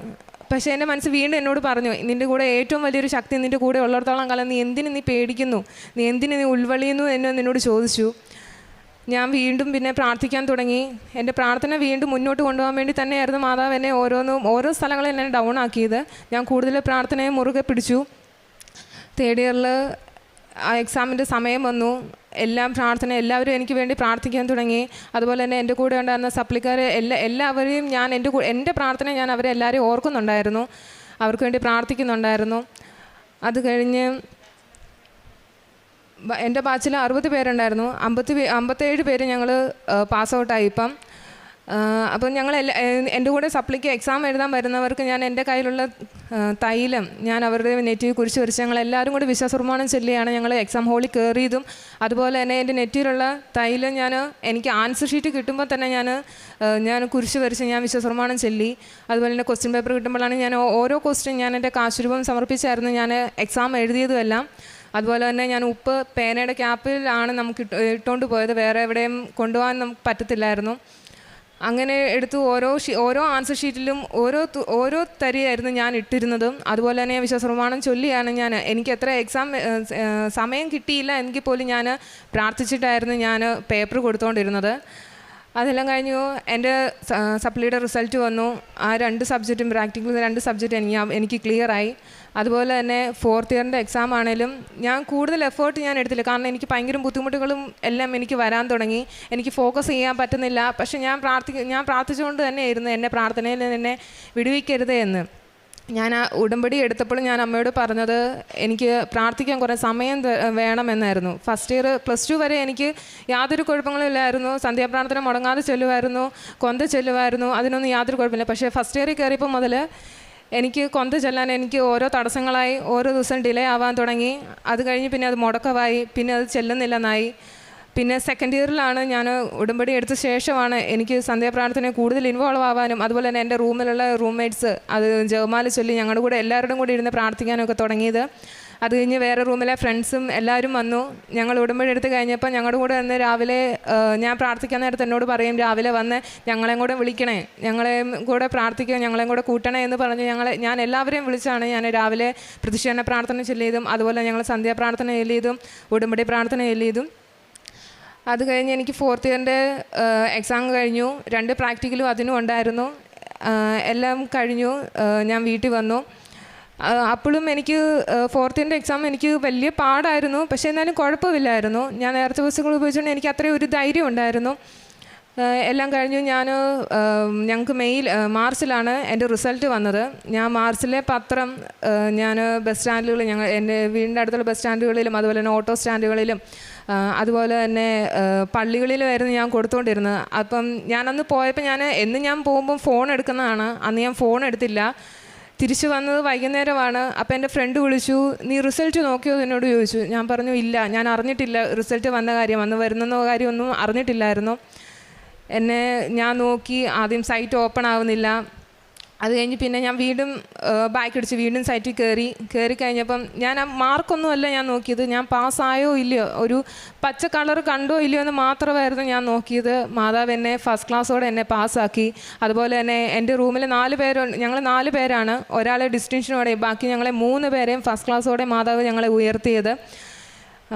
Speaker 6: പക്ഷേ എൻ്റെ മനസ്സ് വീണ്ടും എന്നോട് പറഞ്ഞു, നിൻ്റെ കൂടെ ഏറ്റവും വലിയൊരു ശക്തി നിൻ്റെ കൂടെ ഉള്ളിടത്തോളം കാലം നീ പേടിക്കുന്നു, നീ ഉൾവളിയുന്നു എന്ന് എന്നോട് ചോദിച്ചു. ഞാൻ വീണ്ടും പിന്നെ പ്രാർത്ഥിക്കാൻ തുടങ്ങി. എൻ്റെ പ്രാർത്ഥന വീണ്ടും മുന്നോട്ട് കൊണ്ടുപോകാൻ വേണ്ടി തന്നെയായിരുന്നു മാതാവ് എന്നെ ഓരോ സ്ഥലങ്ങളിൽ എന്നെ ഡൗൺ ആക്കിയത്. ഞാൻ കൂടുതൽ പ്രാർത്ഥനയെ മുറുകെ പിടിച്ചു. തേർഡ് ഇയറിൽ ആ എക്സാമിൻ്റെ സമയം വന്നു. എല്ലാവരും എനിക്ക് വേണ്ടി പ്രാർത്ഥിക്കാൻ തുടങ്ങി. അതുപോലെ തന്നെ എൻ്റെ കൂടെ ഉണ്ടായിരുന്ന സപ്ലിക്കാർ എല്ലാവരെയും എൻ്റെ പ്രാർത്ഥന ഞാൻ അവരെല്ലാവരെയും ഓർക്കുന്നുണ്ടായിരുന്നു, അവർക്ക് വേണ്ടി പ്രാർത്ഥിക്കുന്നുണ്ടായിരുന്നു. അത് കഴിഞ്ഞ് എൻ്റെ ബാച്ചിൽ 60 പേരുണ്ടായിരുന്നു. 57 പേര് ഞങ്ങൾ പാസ് ഔട്ടായി ഇപ്പം. അപ്പം എൻ്റെ കൂടെ സപ്ലിക്ക് എക്സാം എഴുതാൻ വരുന്നവർക്ക് ഞാൻ എൻ്റെ കയ്യിലുള്ള തൈലം ഞാൻ അവരുടെ നെറ്റിയിൽ കുരിശ് വരച്ച് ഞങ്ങളെല്ലാവരും കൂടി വിശ്വാസപ്രമാണം ചൊല്ലിയാണ് ഞങ്ങൾ എക്സാം ഹോളിൽ കയറിയതും. അതുപോലെ തന്നെ എൻ്റെ നെറ്റിയിലുള്ള തൈലം എനിക്ക് ആൻസർ ഷീറ്റ് കിട്ടുമ്പോൾ തന്നെ ഞാൻ കുരിശ് വരച്ച് ഞാൻ വിശ്വാസപ്രമാണം ചൊല്ലി. അതുപോലെ തന്നെ ക്വസ്റ്റ്യൻ പേപ്പർ കിട്ടുമ്പോഴാണ് ഞാൻ ഓരോ ക്വസ്റ്റ്യൻ ഞാൻ എൻ്റെ കാശുരൂപം സമർപ്പിച്ചായിരുന്നു ഞാൻ എക്സാം എഴുതിയതുമെല്ലാം. അതുപോലെ തന്നെ ഞാൻ ഉപ്പ് പേനയുടെ ക്യാപ്പിലാണ് നമുക്ക് ഇട്ടുകൊണ്ട് പോയത്, വേറെ എവിടെയും കൊണ്ടുപോകാൻ നമുക്ക് പറ്റത്തില്ലായിരുന്നു. അങ്ങനെ എടുത്ത് ഓരോ ആൻസർ ഷീറ്റിലും ഓരോ തരിയായിരുന്നു ഞാൻ ഇട്ടിരുന്നതും. അതുപോലെ തന്നെ വിശ്വാസപ്രമാണം ചൊല്ലിയാണ് എനിക്ക് എത്ര എക്സാം സമയം കിട്ടിയില്ല എങ്കിൽ പോലും ഞാൻ പ്രാർത്ഥിച്ചിട്ടായിരുന്നു ഞാൻ പേപ്പർ കൊടുത്തുകൊണ്ടിരുന്നത്. അതെല്ലാം കഴിഞ്ഞു എൻ്റെ സപ്ലിയുടെ റിസൾട്ട് വന്നു. ആ 2 സബ്ജക്റ്റും പ്രാക്ടിക്കൽ 2 സബ്ജക്റ്റ് എനിക്ക് ക്ലിയറായി. അതുപോലെ തന്നെ ഫോർത്ത് ഇയറിൻ്റെ എക്സാം ആണെങ്കിലും ഞാൻ കൂടുതൽ എഫേർട്ട് ഞാൻ എടുത്തില്ല, കാരണം എനിക്ക് ഭയങ്കര ബുദ്ധിമുട്ടുകളും എല്ലാം എനിക്ക് വരാൻ തുടങ്ങി. എനിക്ക് ഫോക്കസ് ചെയ്യാൻ പറ്റുന്നില്ല. പക്ഷെ ഞാൻ പ്രാർത്ഥിച്ചുകൊണ്ട് തന്നെയായിരുന്നു എന്നെ പ്രാർത്ഥനയിൽ എന്നെ വിടുവിക്കരുത് എന്ന്. ഞാൻ ആ ഉടമ്പടി എടുത്തപ്പോഴും ഞാൻ അമ്മയോട് പറഞ്ഞത് എനിക്ക് പ്രാർത്ഥിക്കാൻ കുറേ സമയം വേണമെന്നായിരുന്നു. ഫസ്റ്റ് ഇയർ +2 വരെ എനിക്ക് യാതൊരു കുഴപ്പങ്ങളും ഇല്ലായിരുന്നു. സന്ധ്യാപ്രാർത്ഥന മുടങ്ങാതെ ചൊല്ലുമായിരുന്നു, കൊന്ത ചൊല്ലുമായിരുന്നു, അതിനൊന്നും യാതൊരു കുഴപ്പമില്ല. പക്ഷേ ഫസ്റ്റ് ഇയറിൽ കയറിയപ്പോൾ മുതൽ എനിക്ക് കൊന്ത ചൊല്ലാൻ എനിക്ക് ഓരോ തടസ്സങ്ങളായി, ഓരോ ദിവസം ഡിലേ ആവാൻ തുടങ്ങി. അത് കഴിഞ്ഞ് പിന്നെ അത് മുടക്കമായി, പിന്നെ അത് ചെല്ലുന്നില്ലെന്നായി. പിന്നെ സെക്കൻഡ് ഇയറിലാണ് ഞാൻ ഉടമ്പടി എടുത്ത ശേഷമാണ് എനിക്ക് സന്ധ്യാപ്രാർത്ഥന കൂടുതൽ ഇൻവോൾവ് ആവാനും അതുപോലെ തന്നെ എൻ്റെ റൂമിലുള്ള റൂംമേറ്റ്സ് അത് ജപമാല ചൊല്ലി ഞങ്ങളുടെ കൂടെ എല്ലാവരുടെയും കൂടി ഇരുന്ന് പ്രാർത്ഥിക്കാനൊക്കെ തുടങ്ങിയത്. അത് കഴിഞ്ഞ് വേറെ റൂമിലെ ഫ്രണ്ട്സും എല്ലാവരും വന്നു. ഞങ്ങൾ ഉടമ്പടി എടുത്ത് കഴിഞ്ഞപ്പോൾ ഞങ്ങളുടെ കൂടെ വന്ന് രാവിലെ ഞാൻ പ്രാർത്ഥിക്കാൻ നേരത്ത് എന്നോട് പറയും, രാവിലെ വന്ന് ഞങ്ങളെയും കൂടെ വിളിക്കണേ, ഞങ്ങളെയും കൂടെ പ്രാർത്ഥിക്കുക, ഞങ്ങളെയും കൂടെ കൂട്ടണേ എന്ന് പറഞ്ഞ് ഞാൻ എല്ലാവരെയും വിളിച്ചാണ് ഞാൻ രാവിലെ പ്രതിഷ്ഠാന പ്രാർത്ഥന ചൊല്ലിയതും അതുപോലെ ഞങ്ങൾ സന്ധ്യാപ്രാർത്ഥന ചൊല്ലിയതും ഉടമ്പടി പ്രാർത്ഥന ചൊല്ലിയതും. അത് കഴിഞ്ഞ് എനിക്ക് ഫോർത്ത് ഇയറിൻ്റെ എക്സാം കഴിഞ്ഞു. 2 പ്രാക്ടിക്കലും അതിനും ഉണ്ടായിരുന്നു. എല്ലാം കഴിഞ്ഞു. ഞാൻ വീട്ടിൽ വന്നു. അപ്പോഴും എനിക്ക് ഫോർത്ത് ഇയറിൻ്റെ എക്സാം എനിക്ക് വലിയ പാടായിരുന്നു, പക്ഷേ എന്നാലും കുഴപ്പമില്ലായിരുന്നു. ഞാൻ നേരത്തെ ദിവസങ്ങൾ ഉപയോഗിച്ചുകൊണ്ട് എനിക്ക് അത്രയും ഒരു ധൈര്യം ഉണ്ടായിരുന്നു. എല്ലാം കഴിഞ്ഞു. ഞങ്ങൾക്ക് മാർച്ചിലാണ് എൻ്റെ റിസൾട്ട് വന്നത്. ഞാൻ മാർച്ചിലെ പത്രം ഞാൻ ബസ് സ്റ്റാൻഡുകളിൽ എൻ്റെ വീടിൻ്റെ അടുത്തുള്ള ബസ് സ്റ്റാൻഡുകളിലും അതുപോലെ തന്നെ ഓട്ടോ സ്റ്റാൻഡുകളിലും അതുപോലെ തന്നെ പള്ളികളിലുമായിരുന്നു ഞാൻ കൊടുത്തുകൊണ്ടിരുന്നത്. അപ്പം ഞാനന്ന് പോയപ്പോൾ ഞാൻ പോകുമ്പം ഫോൺ എടുക്കുന്നതാണ്. അന്ന് ഞാൻ ഫോൺ എടുത്തില്ല. തിരിച്ചു വന്നത് വൈകുന്നേരമാണ്. അപ്പോൾ എൻ്റെ ഫ്രണ്ട് വിളിച്ചു, നീ റിസൾട്ട് നോക്കിയോ എന്നോട് ചോദിച്ചു. ഞാൻ പറഞ്ഞു ഇല്ല, ഞാൻ അറിഞ്ഞിട്ടില്ല റിസൾട്ട് വന്ന കാര്യം, വന്ന് വരുന്നെന്നോ കാര്യമൊന്നും അറിഞ്ഞിട്ടില്ലായിരുന്നു. ഞാൻ നോക്കി, ആദ്യം സൈറ്റ് ഓപ്പൺ ആവുന്നില്ല. അത് കഴിഞ്ഞ് പിന്നെ ഞാൻ വീണ്ടും ബാക്ക് അടിച്ച് വീണ്ടും സൈറ്റിൽ കയറി കഴിഞ്ഞപ്പം ഞാൻ ആ മാർക്കൊന്നുമല്ല ഞാൻ നോക്കിയത്, ഞാൻ പാസ്സായോ ഇല്ലയോ, ഒരു പച്ച കളർ കണ്ടോ ഇല്ലയോ എന്ന് മാത്രമായിരുന്നു ഞാൻ നോക്കിയത്. മാതാവ് എന്നെ ഫസ്റ്റ് ക്ലാസ്സോടെ എന്നെ പാസ്സാക്കി. അതുപോലെ തന്നെ എൻ്റെ റൂമിൽ 4 പേരുണ്ട്, ഞങ്ങൾ 4 പേരാണ്, ഒരാളെ ഡിസ്റ്റിങ്ഷനോടെ, ബാക്കി ഞങ്ങളെ 3 പേരെയും ഫസ്റ്റ് ക്ലാസ്സോടെ മാതാവ് ഞങ്ങളെ ഉയർത്തിയത്.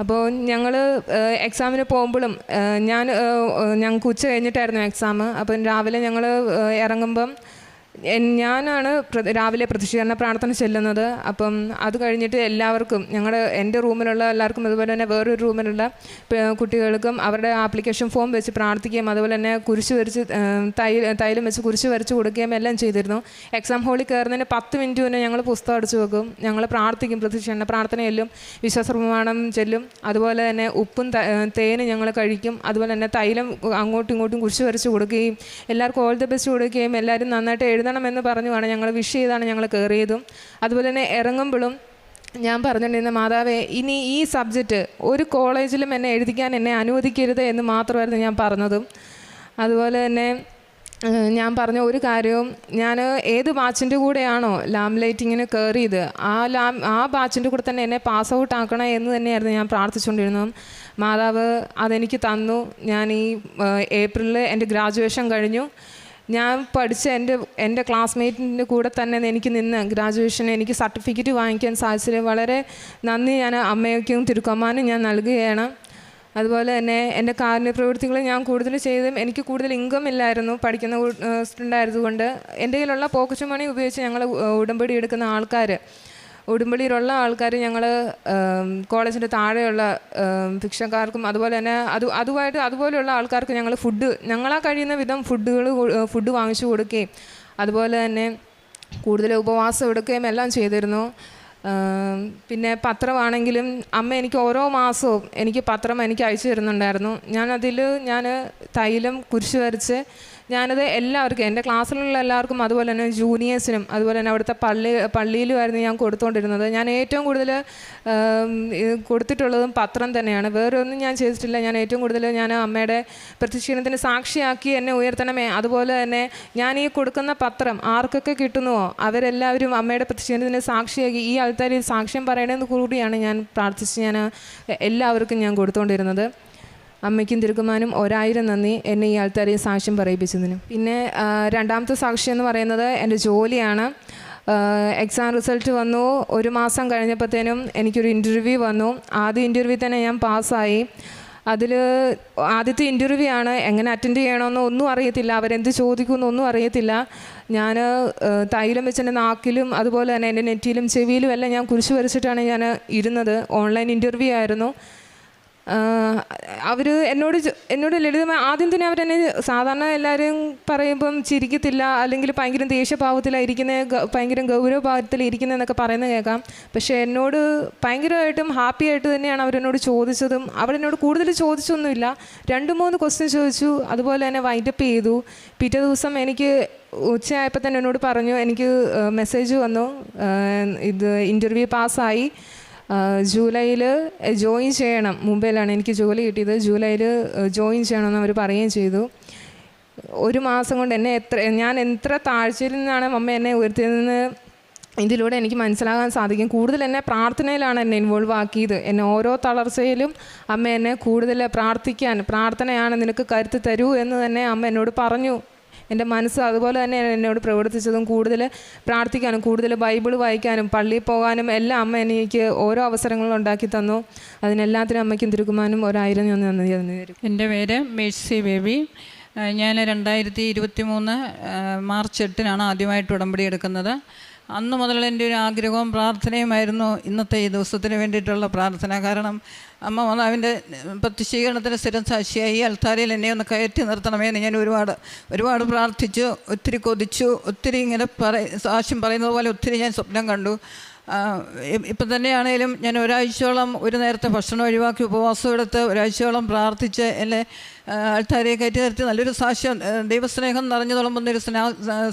Speaker 6: അപ്പോൾ ഞങ്ങൾ എക്സാമിന് പോകുമ്പോഴും ഞങ്ങൾക്ക് ഉച്ച കഴിഞ്ഞിട്ടായിരുന്നു എക്സാം. അപ്പം രാവിലെ ഞങ്ങൾ ഇറങ്ങുമ്പം ഞാനാണ് രാവിലെ പ്രതീക്ഷീകരണ പ്രാർത്ഥന ചെല്ലുന്നത്. അപ്പം അത് കഴിഞ്ഞിട്ട് എല്ലാവർക്കും, എൻ്റെ റൂമിലുള്ള എല്ലാവർക്കും, അതുപോലെ തന്നെ വേറൊരു റൂമിലുള്ള കുട്ടികൾക്കും അവരുടെ ആപ്ലിക്കേഷൻ ഫോം വെച്ച് പ്രാർത്ഥിക്കുകയും അതുപോലെ തന്നെ കുരിശ് വരച്ച് തൈലം വെച്ച് കുരിശ് വരച്ച് കൊടുക്കുകയും എല്ലാം ചെയ്തിരുന്നു. എക്സാം ഹാളിൽ കയറുന്നതിന് 10 മിനിറ്റ് മുന്നേ ഞങ്ങൾ പുസ്തകം അടിച്ചു വെക്കും, ഞങ്ങൾ പ്രാർത്ഥിക്കും, പ്രതീക്ഷീകരണ പ്രാർത്ഥന ചെല്ലും, വിശ്വാസപ്രമാണം ചെല്ലും, അതുപോലെ തന്നെ ഉപ്പും തേനും ഞങ്ങൾ കഴിക്കും. അതുപോലെ തന്നെ തൈലം അങ്ങോട്ടും ഇങ്ങോട്ടും കുരിശ് വരച്ച് കൊടുക്കുകയും എല്ലാവർക്കും ഓൾ ദ ബെസ്റ്റ് കൊടുക്കുകയും എല്ലാവരും നന്നായിട്ട് എഴുതണമെന്ന് പറഞ്ഞുമാണ് ഞങ്ങൾ വിഷ് ചെയ്താണ് ഞങ്ങൾ കയറിയതും. അതുപോലെ തന്നെ ഇറങ്ങുമ്പോഴും ഞാൻ പറഞ്ഞിട്ടുണ്ടിരുന്ന, മാതാവേ ഇനി ഈ സബ്ജക്റ്റ് ഒരു കോളേജിലും എന്നെ എഴുതിക്കാൻ എന്നെ അനുവദിക്കരുത് എന്ന് മാത്രമായിരുന്നു ഞാൻ പറഞ്ഞതും. അതുപോലെ തന്നെ ഞാൻ പറഞ്ഞ ഒരു കാര്യവും, ഞാൻ ഏത് ബാച്ചിൻ്റെ കൂടെയാണോ ലാംലൈറ്റിങ്ങിന് കയറിയത് ആ ബാച്ചിൻ്റെ കൂടെ തന്നെ എന്നെ പാസ് ഔട്ട് ആക്കണം എന്ന് തന്നെയായിരുന്നു ഞാൻ പ്രാർത്ഥിച്ചുകൊണ്ടിരുന്നത്. മാതാവ് അതെനിക്ക് തന്നു. ഞാൻ ഈ ഏപ്രിലിൽ എൻ്റെ ഗ്രാജുവേഷൻ കഴിഞ്ഞു. ഞാൻ പഠിച്ച എൻ്റെ ക്ലാസ്മേറ്റിൻ്റെ കൂടെ തന്നെ എനിക്ക് നിന്ന് ഗ്രാജുവേഷൻ എനിക്ക് സർട്ടിഫിക്കറ്റ് വാങ്ങിക്കാൻ സാധിച്ചത് വളരെ നന്ദി ഞാൻ അമ്മയ്ക്കും തിരുക്കമ്മാനും ഞാൻ നൽകുകയാണ്. അതുപോലെ തന്നെ എൻ്റെ കാരുണ്യ പ്രവൃത്തികൾ ഞാൻ കൂടുതൽ ചെയ്തും എനിക്ക് കൂടുതൽ ഇൻകം ഇല്ലായിരുന്നു, പഠിക്കുന്ന സ്റ്റുഡൻ്റ് ആയതുകൊണ്ട്. എൻ്റെ കയ്യിലുള്ള പോക്കറ്റ് മണി ഉപയോഗിച്ച് ഞങ്ങൾ ഉടമ്പടി എടുക്കുന്ന ഉടുമ്പടിയിലുള്ള ആൾക്കാർ ഞങ്ങൾ കോളേജിൻ്റെ താഴെയുള്ള ഭിക്ഷക്കാർക്കും അതുപോലെ തന്നെ അതുപോലെയുള്ള ആൾക്കാർക്ക് ഞങ്ങൾ ഞങ്ങളാ കഴിയുന്ന വിധം ഫുഡ് വാങ്ങിച്ചു കൊടുക്കുകയും അതുപോലെ തന്നെ കൂടുതൽ ഉപവാസം എടുക്കുകയും എല്ലാം ചെയ്തിരുന്നു. പിന്നെ പത്രമാണെങ്കിലും അമ്മ എനിക്ക് ഓരോ മാസവും എനിക്ക് പത്രം എനിക്ക് അയച്ചു തരുന്നുണ്ടായിരുന്നു. ഞാൻ തൈലം കുരിശ് വരച്ച് ഞാനത് എല്ലാവർക്കും, എൻ്റെ ക്ലാസ്സിലുള്ള എല്ലാവർക്കും, അതുപോലെ തന്നെ ജൂനിയേഴ്സിനും, അതുപോലെ തന്നെ അവിടുത്തെ പള്ളിയിലുമായിരുന്നു ഞാൻ കൊടുത്തുകൊണ്ടിരുന്നത്. ഞാൻ ഏറ്റവും കൂടുതൽ കൊടുത്തിട്ടുള്ളതും പത്രം തന്നെയാണ്, വേറെ ഒന്നും ഞാൻ ചെയ്തിട്ടില്ല. ഞാൻ ഏറ്റവും കൂടുതൽ അമ്മയുടെ പ്രത്യക്ഷീണത്തിന് സാക്ഷിയാക്കി എന്നെ ഉയർത്തണമേ. അതുപോലെ തന്നെ ഞാൻ ഈ കൊടുക്കുന്ന പത്രം ആർക്കൊക്കെ കിട്ടുന്നുവോ അവരെല്ലാവരും അമ്മയുടെ പ്രത്യക്ഷീണത്തിന് സാക്ഷിയാക്കി ഈ ആൾക്കാരിൽ സാക്ഷ്യം പറയണമെന്ന് കൂടിയാണ് ഞാൻ പ്രാർത്ഥിച്ച് എല്ലാവർക്കും ഞാൻ കൊടുത്തുകൊണ്ടിരുന്നത്. അമ്മയ്ക്കും തിരുക്കുമാനും 1000 നന്ദി എന്നെ ഈ ആൾക്കാരെയും സാക്ഷ്യം പറയിപ്പിച്ചതിന്. പിന്നെ രണ്ടാമത്തെ സാക്ഷ്യം എന്ന് പറയുന്നത് എൻ്റെ ജോലിയാണ്. എക്സാം റിസൾട്ട് വന്നു. 1 മാസം കഴിഞ്ഞപ്പോഴത്തേനും എനിക്കൊരു ഇൻ്റർവ്യൂ വന്നു. ആദ്യ ഇൻ്റർവ്യൂ തന്നെ ഞാൻ പാസ്സായി. അതിൽ ആദ്യത്തെ ഇൻ്റർവ്യൂ ആണ്, എങ്ങനെ അറ്റൻഡ് ചെയ്യണമെന്നോ ഒന്നും അറിയത്തില്ല, അവരെന്ത് ചോദിക്കുമെന്നൊന്നും അറിയത്തില്ല. ഞാൻ തൈലം വെച്ച് എൻ്റെ നാക്കിലും അതുപോലെ തന്നെ എൻ്റെ നെറ്റിയിലും ചെവിയിലും എല്ലാം ഞാൻ കുരിശ് വരച്ചിട്ടാണ് ഞാൻ ഇരുന്നത്. ഓൺലൈൻ ഇൻ്റർവ്യൂ ആയിരുന്നു. അവർ എന്നോട് ലളിതമായി ആദ്യം തന്നെ അവരെന്നെ, സാധാരണ എല്ലാവരും പറയുമ്പം ചിരിക്കത്തില്ല, അല്ലെങ്കിൽ ഭയങ്കര ദേഷ്യഭാവത്തിലായിരിക്കുന്ന, ഭയങ്കര ഗൗരവഭാവത്തിലിരിക്കുന്നതെന്നൊക്കെ പറയുന്നത് കേൾക്കാം. പക്ഷേ എന്നോട് ഭയങ്കരമായിട്ടും ഹാപ്പി ആയിട്ട് തന്നെയാണ് അവരെന്നോട് ചോദിച്ചതും. അവരെന്നോട് കൂടുതൽ ചോദിച്ചൊന്നുമില്ല, 2-3 ക്വസ്റ്റ്യൻ ചോദിച്ചു. അതുപോലെ തന്നെ വൈൻഡപ്പ് ചെയ്തു. പിറ്റേ ദിവസം എനിക്ക് ഉച്ചയായപ്പോൾ തന്നെ എന്നോട് പറഞ്ഞു, എനിക്ക് മെസ്സേജ് വന്നു, ഇത് ഇൻ്റർവ്യൂ പാസ്സായി, ജൂലൈയിൽ ജോയിൻ ചെയ്യണം. മുംബൈയിലാണ് എനിക്ക് ജോലി കിട്ടിയത്. ജൂലൈയിൽ ജോയിൻ ചെയ്യണമെന്ന് അവർ പറയുകയും ചെയ്തു. 1 മാസം കൊണ്ട് ഞാൻ എത്ര താഴ്ചയിൽ നിന്നാണ് അമ്മ എന്നെ ഉയർത്തിയതെന്ന് ഇതിലൂടെ എനിക്ക് മനസ്സിലാകാൻ സാധിക്കും. കൂടുതൽ എന്നെ പ്രാർത്ഥനയിലാണ് എന്നെ ഇൻവോൾവ് ആക്കിയത്. എന്നെ ഓരോ തളർച്ചയിലും അമ്മ എന്നെ കൂടുതൽ പ്രാർത്ഥനയാണ് നിനക്ക് കരുത്ത് തരൂ എന്ന് തന്നെ അമ്മ എന്നോട് പറഞ്ഞു. എൻ്റെ മനസ്സ് അതുപോലെ തന്നെ എന്നോട് പ്രവർത്തിച്ചതും, കൂടുതൽ പ്രാർത്ഥിക്കാനും കൂടുതൽ ബൈബിൾ വായിക്കാനും പള്ളിയിൽ പോകാനും എല്ലാം അമ്മ എനിക്ക് ഓരോ അവസരങ്ങളും ഉണ്ടാക്കി തന്നു. അതിനെല്ലാത്തിനും അമ്മയ്ക്കും തിരുക്കുമാനും 1000 നന്ദി തരും.
Speaker 7: എൻ്റെ പേര് മേഴ്സി ബേബി. ഞാൻ 2023 മാർച്ച് 8 ആദ്യമായിട്ട് ഉടമ്പടി എടുക്കുന്നത്. അന്ന് മുതൽ എൻ്റെ ഒരു ആഗ്രഹവും പ്രാർത്ഥനയുമായിരുന്നു ഇന്നത്തെ ഈ ദിവസത്തിന് വേണ്ടിയിട്ടുള്ള പ്രാർത്ഥന. കാരണം അമ്മ മാതാവിൻ്റെ പ്രത്യക്ഷീകരണത്തിന് സ്ഥിരം സാക്ഷിയായി അൽത്താരയിൽ എന്നെ ഒന്ന് കയറ്റി നിർത്തണമേ എന്ന് ഞാൻ ഒരുപാട് പ്രാർത്ഥിച്ചു, ഒത്തിരി കൊതിച്ചു, ഒത്തിരി ഇങ്ങനെ സാക്ഷ്യം പറയുന്നത് പോലെ ഒത്തിരി ഞാൻ സ്വപ്നം കണ്ടു. ഇപ്പം തന്നെയാണേലും ഞാൻ ഒരാഴ്ചയോളം ഒരു നേരത്തെ ഭക്ഷണം ഒഴിവാക്കി ഉപവാസം എടുത്ത് ഒരാഴ്ചയോളം പ്രാർത്ഥിച്ച് എന്നെ ആൾക്കാരെ കയറ്റി നിർത്തി നല്ലൊരു സാക്ഷ്യം, ദൈവസ്നേഹം നിറഞ്ഞു തുളുമ്പുന്നൊരു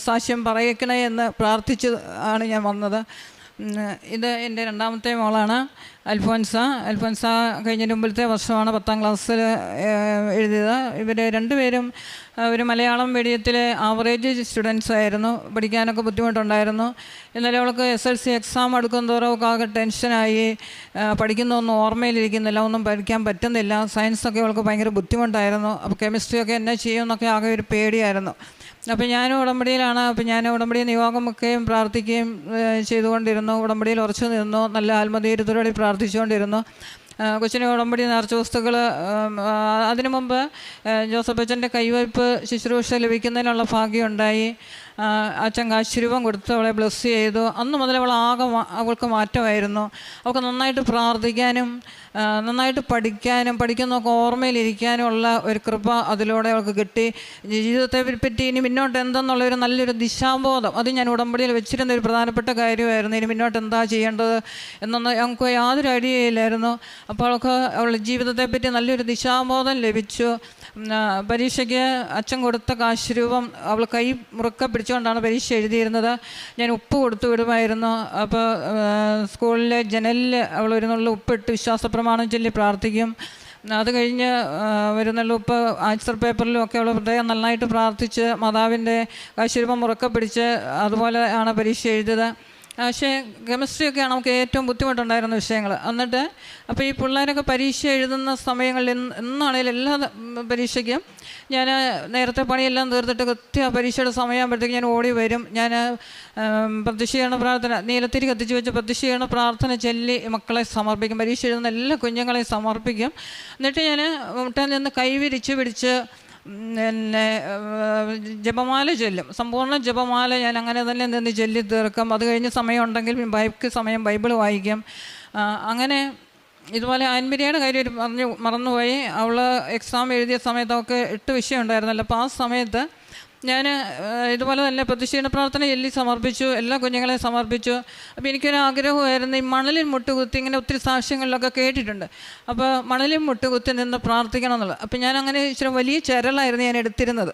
Speaker 7: സാക്ഷ്യം പറയിക്കണേ എന്ന് പ്രാർത്ഥിച്ച് ആണ് ഞാൻ വന്നത്. ഇത് എൻ്റെ രണ്ടാമത്തെ മോളാണ് അൽഫോൻസ. കഴിഞ്ഞതിന് മുമ്പിലത്തെ വർഷമാണ് 10ാം ക്ലാസ്സിൽ എഴുതിയത്. ഇവർ രണ്ടുപേരും ഒരു മലയാളം മീഡിയത്തിലെ ആവറേജ് സ്റ്റുഡൻസ് ആയിരുന്നു. പഠിക്കാനൊക്കെ ബുദ്ധിമുട്ടുണ്ടായിരുന്നു. എന്നാലും അവൾക്ക് SLC എക്സാം എടുക്കും തോറും അവൾക്ക് ആകെ ടെൻഷനായി, പഠിക്കുന്നൊന്നും ഓർമ്മയിലിരിക്കുന്നില്ല, ഒന്നും പഠിക്കാൻ പറ്റുന്നില്ല. സയൻസൊക്കെ അവൾക്ക് ഭയങ്കര ബുദ്ധിമുട്ടായിരുന്നു. അപ്പോൾ കെമിസ്ട്രിയൊക്കെ എന്നാ ചെയ്യുമെന്നൊക്കെ ആകെ ഒരു പേടിയായിരുന്നു. അപ്പോൾ ഞാനും ഉടമ്പടിയിലാണ്. അപ്പോൾ ഞാൻ ഉടമ്പടി നിയോഗം വെക്കുകയും പ്രാർത്ഥിക്കുകയും ചെയ്തുകൊണ്ടിരുന്നു. ഉടമ്പടിയിൽ ഉറച്ചു നിന്നു, നല്ല ആത്മധൈര്യത്തോടെ പ്രാർത്ഥിച്ചുകൊണ്ടിരുന്നു. കൊച്ചിന് ഉടമ്പടി നേർച്ച വസ്തുക്കൾ അതിനു മുമ്പ് ജോസഫ് അച്ഛൻ്റെ കൈവയ്പ് ശുശ്രൂഷ ലഭിക്കുന്നതിനുള്ള ഭാഗ്യമുണ്ടായി. അച്ഛൻ കാശുരൂപം കൊടുത്ത് അവളെ ബ്ലെസ് ചെയ്തു. അന്ന് മുതൽ അവൾക്ക് മാറ്റമായിരുന്നു. അവൾക്ക് നന്നായിട്ട് പ്രാർത്ഥിക്കാനും നന്നായിട്ട് പഠിക്കാനും പഠിക്കുന്നതൊക്കെ ഓർമ്മയിലിരിക്കാനുമുള്ള ഒരു കൃപ അതിലൂടെ അവൾക്ക് കിട്ടി. ജീവിതത്തെ പറ്റി ഇനി മുന്നോട്ട് എന്തെന്നുള്ളൊരു നല്ലൊരു ദിശാബോധം, അത് ഞാൻ ഉടമ്പടിയിൽ വെച്ചിരുന്ന ഒരു പ്രധാനപ്പെട്ട കാര്യമായിരുന്നു. ഇനി മുന്നോട്ട് എന്താ ചെയ്യേണ്ടത് എന്നൊന്നും ഞങ്ങൾക്ക് യാതൊരു ഐഡിയയില്ലായിരുന്നു. അപ്പോൾ അവളുടെ ജീവിതത്തെപ്പറ്റി നല്ലൊരു ദിശാബോധം ലഭിച്ചു. പരീക്ഷയ്ക്ക് അച്ഛൻ കൊടുത്ത കാശുരൂപം അവൾ കൈ മുറുക്ക പിടിച്ചുകൊണ്ടാണ് പരീക്ഷ എഴുതിയിരുന്നത്. ഞാൻ ഉപ്പ് കൊടുത്തു വിടുമായിരുന്നു. അപ്പോൾ സ്കൂളിലെ ജനലിൽ അവൾ ഒരു നുള്ള ഉപ്പിട്ട് വിശ്വാസപ്രമാണം ചൊല്ലി പ്രാർത്ഥിക്കും. അത് കഴിഞ്ഞ് വരുന്നുള്ള ഉപ്പ് ആൻസർ പേപ്പറിലും ഒക്കെ അവൾ പ്രത്യേകം നന്നായിട്ട് പ്രാർത്ഥിച്ച് മാതാവിൻ്റെ കാശുരൂപം മുറുക്ക പിടിച്ച് അതുപോലെ ആണ് പരീക്ഷ എഴുതിയത്. പക്ഷേ കെമിസ്ട്രിയൊക്കെയാണ് നമുക്ക് ഏറ്റവും ബുദ്ധിമുട്ടുണ്ടായിരുന്ന വിഷയങ്ങൾ. എന്നിട്ട് അപ്പോൾ ഈ പിള്ളേരൊക്കെ പരീക്ഷ എഴുതുന്ന സമയങ്ങളിൽ എന്നാണേലും എല്ലാ പരീക്ഷയ്ക്കും ഞാൻ നേരത്തെ പണിയെല്ലാം തീർത്തിട്ട് കൃത്യ പരീക്ഷയുടെ സമയമാകുമ്പോഴത്തേക്ക് ഞാൻ ഓടി വരും. ഞാൻ പ്രതിഷ്ഠീകരണ പ്രാർത്ഥന, നീലത്തിരി കത്തിച്ച് വെച്ച് പ്രതിഷ്ഠീകരണ പ്രാർത്ഥന ചൊല്ലി മക്കളെ സമർപ്പിക്കും. പരീക്ഷ എഴുതുന്ന എല്ലാ കുഞ്ഞുങ്ങളെയും സമർപ്പിക്കും. എന്നിട്ട് ഞാൻ മുട്ടയിൽ നിന്ന് കൈവിരിച്ച് പിടിച്ച് പിന്നെ ജപമാല ചൊല്ലും. സമ്പൂർണ്ണ ജപമാല ഞാൻ അങ്ങനെ തന്നെ നിന്ന് ചൊല്ലി തീർക്കും. അത് കഴിഞ്ഞ് സമയമുണ്ടെങ്കിൽ ബൈബിൾ വായിക്കും. അങ്ങനെ ഇതുപോലെ ആൻമരിയുടെ കാര്യം മറന്നുപോയി. അവൾ എക്സാം എഴുതിയ സമയത്ത് അവൾക്ക് 8 വിഷയം ഉണ്ടായിരുന്നല്ലോ. അപ്പോൾ ആ സമയത്ത് ഞാൻ ഇതുപോലെ തന്നെ പ്രതിഷ്ഠീകരണ പ്രാർത്ഥന ചൊല്ലി സമർപ്പിച്ചു, എല്ലാ കുഞ്ഞുങ്ങളെയും സമർപ്പിച്ചു. അപ്പോൾ എനിക്കൊരു ആഗ്രഹമായിരുന്നു ഈ മണലിൽ മുട്ടുകുത്തി, ഇങ്ങനെ ഒത്തിരി സാക്ഷ്യങ്ങളിലൊക്കെ കേട്ടിട്ടുണ്ട്, അപ്പോൾ മണലിൽ മുട്ടുകുത്തി നിന്ന് പ്രാർത്ഥിക്കണം എന്നുള്ളത്. അപ്പോൾ ഞാൻ അങ്ങനെ ഇച്ചിരി വലിയ ചരലായിരുന്നു ഞാൻ എടുത്തിരുന്നത്.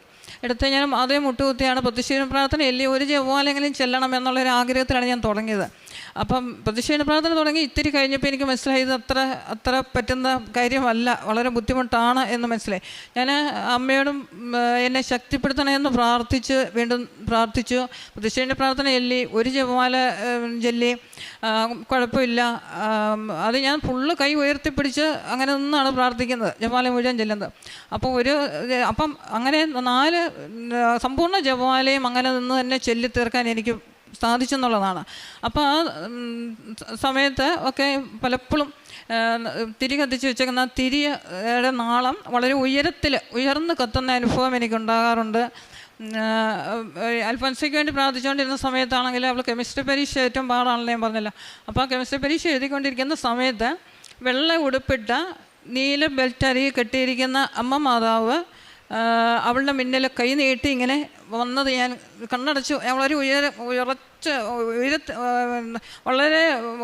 Speaker 7: ഞാൻ അതേ മുട്ടുകുത്തിയാണ് പ്രതിഷ്ഠീകരണ പ്രാർത്ഥന ചൊല്ലി ഒരു ജപമാലെങ്കിലും ചെല്ലണം എന്നുള്ളൊരു ആഗ്രഹത്തിലാണ് ഞാൻ തുടങ്ങിയത്. അപ്പം പ്രതിഷ്ഠീകരണ പ്രാർത്ഥന തുടങ്ങി ഇത്തിരി കഴിഞ്ഞപ്പോൾ എനിക്ക് മനസ്സിലായി ഇത് അത്ര പറ്റുന്ന കാര്യമല്ല, വളരെ ബുദ്ധിമുട്ടാണ് എന്ന് മനസ്സിലായി. ഞാൻ അമ്മയോടും എന്നെ ശക്തിപ്പെടുത്തണമെന്ന് വീണ്ടും പ്രാർത്ഥിച്ചു. പ്രതിഷ്ഠീകരണ പ്രാർത്ഥന ചൊല്ലി, ഒരു ജപമാല ചൊല്ലി, കുഴപ്പമില്ല. അത് ഞാൻ ഫുള്ള് കൈ ഉയർത്തിപ്പിടിച്ച് അങ്ങനെ നിന്നാണ് പ്രാർത്ഥിക്കുന്നത്, ജപമാല മുഴുവൻ ചെല്ലുന്നത്. അപ്പം അങ്ങനെ 4 സമ്പൂർണ്ണ ജപമാലയും അങ്ങനെ നിന്ന് തന്നെ ചൊല്ലി തീർക്കാൻ എനിക്ക് സാധിച്ചെന്നുള്ളതാണ്. അപ്പോൾ ആ സമയത്ത് ഒക്കെ പലപ്പോഴും തിരി കത്തിച്ച് വെച്ചേക്കുന്ന തിരിയുടെ നാളം വളരെ ഉയർന്ന് കത്തുന്ന അനുഭവം എനിക്കുണ്ടാകാറുണ്ട്. അൽഫോൻസയ്ക്ക് വേണ്ടി പ്രാർത്ഥിച്ചുകൊണ്ടിരുന്ന സമയത്താണെങ്കിൽ അവൾ കെമിസ്ട്രി പരീക്ഷ ഏറ്റവും പാടാണല്ലോ ഞാൻ പറഞ്ഞല്ലോ. അപ്പോൾ ആ കെമിസ്ട്രി പരീക്ഷ എഴുതിക്കൊണ്ടിരിക്കുന്ന സമയത്ത് വെള്ള ഉടുപ്പിട്ട നീല ബെൽറ്റ് കെട്ടിയിരിക്കുന്ന അമ്മ മാതാവ് അവളുടെ മുന്നിൽ കൈ നീട്ടി ഇങ്ങനെ വന്നത് ഞാൻ കണ്ണടച്ചു. വളരെ വളരെ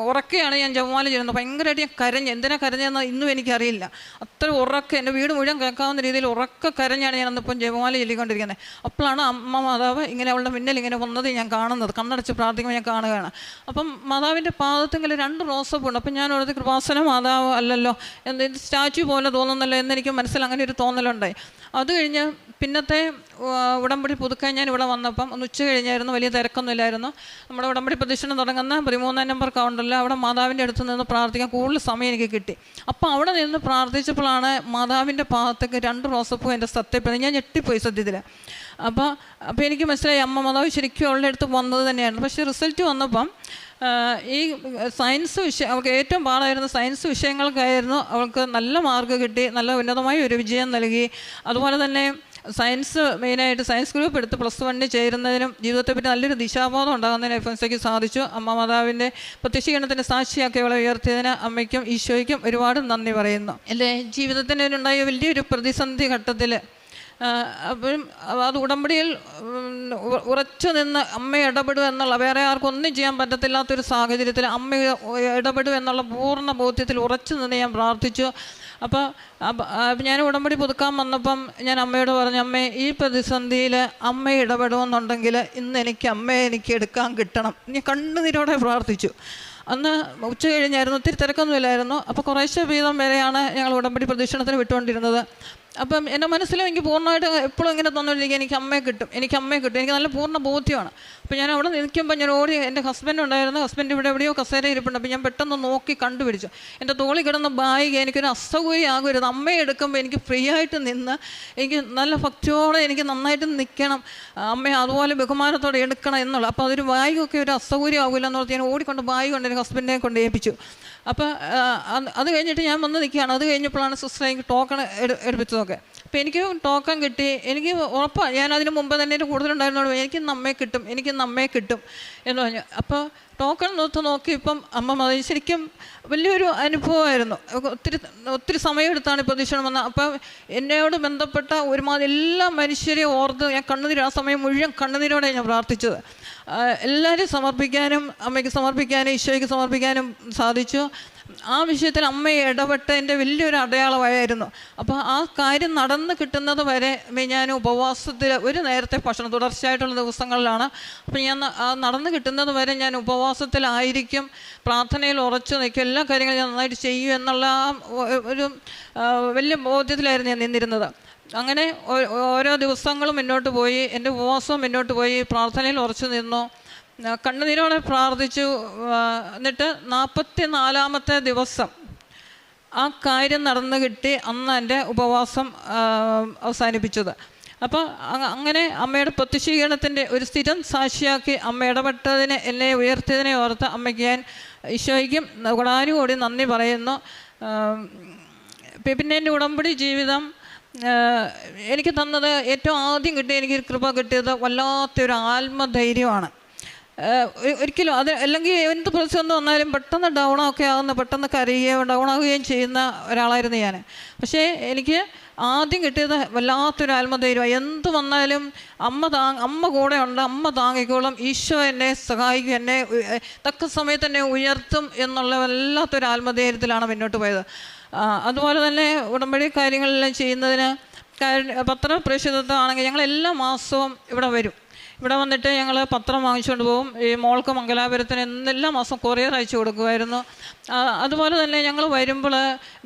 Speaker 7: ഉറക്കെയാണ് ഞാൻ ജപമാല ചെയ്യുന്നത്. ഭയങ്കരമായിട്ട് ഞാൻ കരഞ്ഞ്, എന്തിനാ കരഞ്ഞതെന്ന് ഇന്നും എനിക്കറിയില്ല. അത്ര ഉറക്കെ, എൻ്റെ വീട് മുഴുവൻ കേൾക്കാവുന്ന രീതിയിൽ ഉറക്കെ കരഞ്ഞാണ് ഞാൻ അന്നിപ്പം ജപമാല ചൊല്ലിക്കൊണ്ടിരിക്കുന്നത്. അപ്പോഴാണ് അമ്മ മാതാവ് ഇങ്ങനെ അവളുടെ മുന്നിൽ ഇങ്ങനെ വന്നത് ഞാൻ കാണുന്നത്. കണ്ണടച്ച് പ്രാർത്ഥിക്കുമ്പോൾ ഞാൻ കാണുകയാണ്. അപ്പം മാതാവിൻ്റെ പാദത്തെങ്കിൽ 2 റോസപ്പൂ ഉണ്ട്. അപ്പം ഞാൻ ഒരു കൃപാസന മാതാവ് അല്ലല്ലോ, ഇത് സ്റ്റാച്യു പോലെ തോന്നുന്നല്ലോ എന്നെനിക്ക് മനസ്സിൽ അങ്ങനെ ഒരു തോന്നലുണ്ടായി. അത് കഴിഞ്ഞ് പിന്നത്തെ ഉടമ്പടി പുതുക്കാൻ ഞാൻ ഇവിടെ വന്നപ്പം ഒന്ന് ഉച്ച കഴിഞ്ഞായിരുന്നു, വലിയ തിരക്കൊന്നുമില്ലായിരുന്നു. നമ്മുടെ ഉടമ്പടി പ്രദക്ഷിണം തുടങ്ങുന്ന 13-ാം നമ്പർ കൗണ്ടറിൽ അവിടെ മാതാവിൻ്റെ അടുത്ത് നിന്ന് പ്രാർത്ഥിക്കാൻ കൂടുതൽ സമയം എനിക്ക് കിട്ടി. അപ്പോൾ അവിടെ നിന്ന് പ്രാർത്ഥിച്ചപ്പോഴാണ് മാതാവിൻ്റെ ഭാഗത്തേക്ക് 2 റോസപ്പൂ എൻ്റെ സത്യപ്പെടുന്നത്. ഞാൻ ഞെട്ടിപ്പോയി സത്യത്തിൽ. അപ്പോൾ എനിക്ക് മനസ്സിലായി അമ്മ മാതാവ് ശരിക്കും അവളുടെ അടുത്ത് വന്നത് തന്നെയാണ്. പക്ഷേ റിസൾട്ട് വന്നപ്പം ഈ സയൻസ് വിഷയം അവൾക്ക് ഏറ്റവും പാടായിരുന്ന സയൻസ് വിഷയങ്ങൾക്കായിരുന്നു. അവൾക്ക് നല്ല മാർക്ക് കിട്ടി, നല്ല ഉന്നതമായ ഒരു വിജയം നൽകി. അതുപോലെ തന്നെ സയൻസ് മെയിനായിട്ട് സയൻസ് ഗ്രൂപ്പ് എടുത്ത് +1 ചേരുന്നതിനും ജീവിതത്തെപ്പറ്റി നല്ലൊരു ദിശാബോധം ഉണ്ടാകുന്നതിന് അൽഫോൻസയ്ക്ക് സാധിച്ചു. അമ്മ മാതാവിൻ്റെ പ്രത്യക്ഷീകരണത്തിൻ്റെ സാക്ഷിയാക്കി അവളെ ഉയർത്തിയതിന് അമ്മയ്ക്കും ഈശോയ്ക്കും ഒരുപാട് നന്ദി പറയുന്നു. എൻ്റെ ജീവിതത്തിനുണ്ടായ വലിയൊരു പ്രതിസന്ധി ഘട്ടത്തിൽ അപ്പം അത് ഉടമ്പടിയിൽ ഉറച്ചു നിന്ന് അമ്മ ഇടപെടും എന്നുള്ള, വേറെ ആർക്കും ഒന്നും ചെയ്യാൻ പറ്റത്തില്ലാത്തൊരു സാഹചര്യത്തിൽ അമ്മ ഇടപെടും എന്നുള്ള പൂർണ്ണ ബോധ്യത്തിൽ ഉറച്ചു നിന്ന് ഞാൻ പ്രാർത്ഥിച്ചു. അപ്പോൾ ഞാൻ ഉടമ്പടി പുതുക്കാൻ വന്നപ്പം ഞാൻ അമ്മയോട് പറഞ്ഞു, അമ്മേ ഈ പ്രതിസന്ധിയിൽ അമ്മ ഇടപെടുമെന്നുണ്ടെങ്കിൽ ഇന്ന് എനിക്ക് എടുക്കാൻ കിട്ടണം. ഞാൻ കണ്ണുനീരോടെ പ്രാർത്ഥിച്ചു. അന്ന് ഉച്ച കഴിഞ്ഞായിരുന്നു, ഒത്തിരി തിരക്കൊന്നുമില്ലായിരുന്നു. അപ്പോൾ കുറേശ്ശെ വീതം വരെയാണ് ഞങ്ങൾ ഉടമ്പടി പ്രദക്ഷിണത്തിന് വിട്ടുകൊണ്ടിരുന്നത്. അപ്പം എൻ്റെ മനസ്സിലും എനിക്ക് പൂർണ്ണമായിട്ട് എപ്പോഴും ഇങ്ങനെ തോന്നുന്നില്ലെങ്കിൽ എനിക്ക് അമ്മയെ കിട്ടും, എനിക്ക് നല്ല പൂർണ്ണ ബോധ്യമാണ്. അപ്പോൾ ഞാൻ അവിടെ നിൽക്കുമ്പോൾ ഞാൻ ഓടി, എൻ്റെ ഹസ്ബൻഡ് ഉണ്ടായിരുന്നു, ഹസ്ബൻഡ് ഇവിടെ എവിടെയോ കസേര ഇരിപ്പുണ്ട്. അപ്പോൾ ഞാൻ പെട്ടെന്ന് നോക്കി കണ്ടുപിടിച്ചു. എൻ്റെ തോളിൽ കിടന്ന ബാഗ് എനിക്കൊരു അസൗകര്യം ആകരുത്, അമ്മയെ എടുക്കുമ്പോൾ എനിക്ക് ഫ്രീ ആയിട്ട് നിന്ന് എനിക്ക് നല്ല ഭക്തിയോടെ എനിക്ക് നന്നായിട്ട് നിൽക്കണം, അമ്മയെ അതുപോലെ ബഹുമാനത്തോടെ എടുക്കണം എന്നുള്ള. അപ്പോൾ അതൊരു ബാഗൊക്കെ ഒരു അസൗകര്യം ആകില്ല എന്നോർത്ത് ഞാൻ ഓടിക്കൊണ്ട് ബാഗ് കൊണ്ട് എൻ്റെ ഹസ്ബൻഡിനെ കൊണ്ട് ഏൽപ്പിച്ചു. അപ്പോൾ അത് കഴിഞ്ഞിട്ട് ഞാൻ വന്ന് നിൽക്കുകയാണ്. അത് കഴിഞ്ഞപ്പോഴാണ് സിസ്റ്റർ എനിക്ക് ടോക്കൺ എടുപ്പിച്ചതൊക്കെ. അപ്പോൾ എനിക്ക് ടോക്കൺ കിട്ടി. എനിക്ക് ഉറപ്പാണ്, ഞാൻ അതിന് മുമ്പ് തന്നെ കൂടുതലുണ്ടായിരുന്നോളൂ എനിക്ക് നമ്മെ കിട്ടും എന്ന് പറഞ്ഞു. അപ്പോൾ ടോക്കൺ നോക്കി ഇപ്പം അമ്മ ശരിക്കും വലിയൊരു അനുഭവമായിരുന്നു. ഒത്തിരി സമയമെടുത്താണ് ഈ പ്രദക്ഷിണം വന്നത്. അപ്പം എന്നോട് ബന്ധപ്പെട്ട ഒരുമാതിരി എല്ലാ മനുഷ്യരെയും ഓർത്ത് ഞാൻ ആ സമയം മുഴുവൻ കണ്ണുനീരോടെ ഞാൻ പ്രാർത്ഥിച്ചത്. എല്ലാവരും സമർപ്പിക്കാനും അമ്മയ്ക്ക് സമർപ്പിക്കാനും ഈശോയ്ക്ക് സമർപ്പിക്കാനും സാധിച്ചു. ആ വിഷയത്തിൽ അമ്മയെ ഇടപെട്ടതിൻ്റെ വലിയൊരു അടയാളമായിരുന്നു. അപ്പോൾ ആ കാര്യം നടന്ന് കിട്ടുന്നത് വരെ ഞാൻ ഉപവാസത്തിൽ ഒരു നേരത്തെ ഭക്ഷണം തുടർച്ചയായിട്ടുള്ള ദിവസങ്ങളിലാണ്. അപ്പോൾ ഞാൻ നടന്ന് കിട്ടുന്നത് വരെ ഞാൻ ഉപവാസത്തിലായിരിക്കും, പ്രാർത്ഥനയിൽ ഉറച്ചു നിൽക്കും, എല്ലാ കാര്യങ്ങളും ഞാൻ നന്നായിട്ട് ചെയ്യും എന്നുള്ള ഒരു വലിയ ബോധ്യത്തിലായിരുന്നു ഞാൻ നിന്നിരുന്നത്. അങ്ങനെ ഓരോ ദിവസങ്ങളും മുന്നോട്ട് പോയി, എൻ്റെ ഉപവാസവും മുന്നോട്ട് പോയി, പ്രാർത്ഥനയിൽ ഉറച്ചു നിന്നു, കണ്ണുനീരോടെ പ്രാർത്ഥിച്ചു. എന്നിട്ട് 44-ാമത്തെ ദിവസം ആ കാര്യം നടന്നു കിട്ടി. അന്ന് എൻ്റെ ഉപവാസം അവസാനിപ്പിച്ചത്. അപ്പോൾ അങ്ങനെ അമ്മയുടെ പ്രത്യക്ഷീകരണത്തിൻ്റെ ഒരു സ്ഥിരം സാക്ഷിയാക്കി അമ്മ ഇടപെട്ടതിനെ, എന്നെ ഉയർത്തിയതിനെ ഓർത്ത് അമ്മയ്ക്ക് ഞാൻ ഈശോയ്ക്കും കൂടി നന്ദി പറയുന്നു. പിന്നെ എൻ്റെ ഉടമ്പടി ജീവിതം എനിക്ക് തന്നത്, ഏറ്റവും ആദ്യം കിട്ടിയ എനിക്ക് കൃപ കിട്ടിയത് വല്ലാത്തൊരു ആത്മധൈര്യമാണ്. ഒരിക്കലും അത് അല്ലെങ്കിൽ എന്ത് പ്രതിസന്ധി വന്നാലും പെട്ടെന്ന് പെട്ടെന്ന് കരയുകയും ഡൗണാവുകയും ചെയ്യുന്ന ഒരാളായിരുന്നു ഞാൻ. പക്ഷേ എനിക്ക് ആദ്യം കിട്ടിയത് വല്ലാത്തൊരു ആത്മധൈര്യമാണ്. എന്ത് വന്നാലും അമ്മ കൂടെ ഉണ്ട്, അമ്മ താങ്ങിക്കോളും, ഈശോ എന്നെ സഹായിക്കും, എന്നെ തക്ക സമയത്ത് എന്നെ ഉയർത്തും എന്നുള്ള വല്ലാത്തൊരു ആത്മധൈര്യത്തിലാണ് മുന്നോട്ട് പോയത്. അതുപോലെ തന്നെ ഉടമ്പടി കാര്യങ്ങളെല്ലാം ചെയ്യുന്നതിന് പത്രപ്രേക്ഷിതത്വമാണെങ്കിൽ ഞങ്ങൾ എല്ലാ മാസവും ഇവിടെ വരും. ഇവിടെ വന്നിട്ട് ഞങ്ങൾ പത്രം വാങ്ങിച്ചുകൊണ്ട് പോകും. ഈ മോൾക്ക് മംഗലാപുരത്തിന് എല്ലാ മാസം കൊറിയർ അയച്ചു കൊടുക്കുമായിരുന്നു. അതുപോലെ തന്നെ ഞങ്ങൾ വരുമ്പോൾ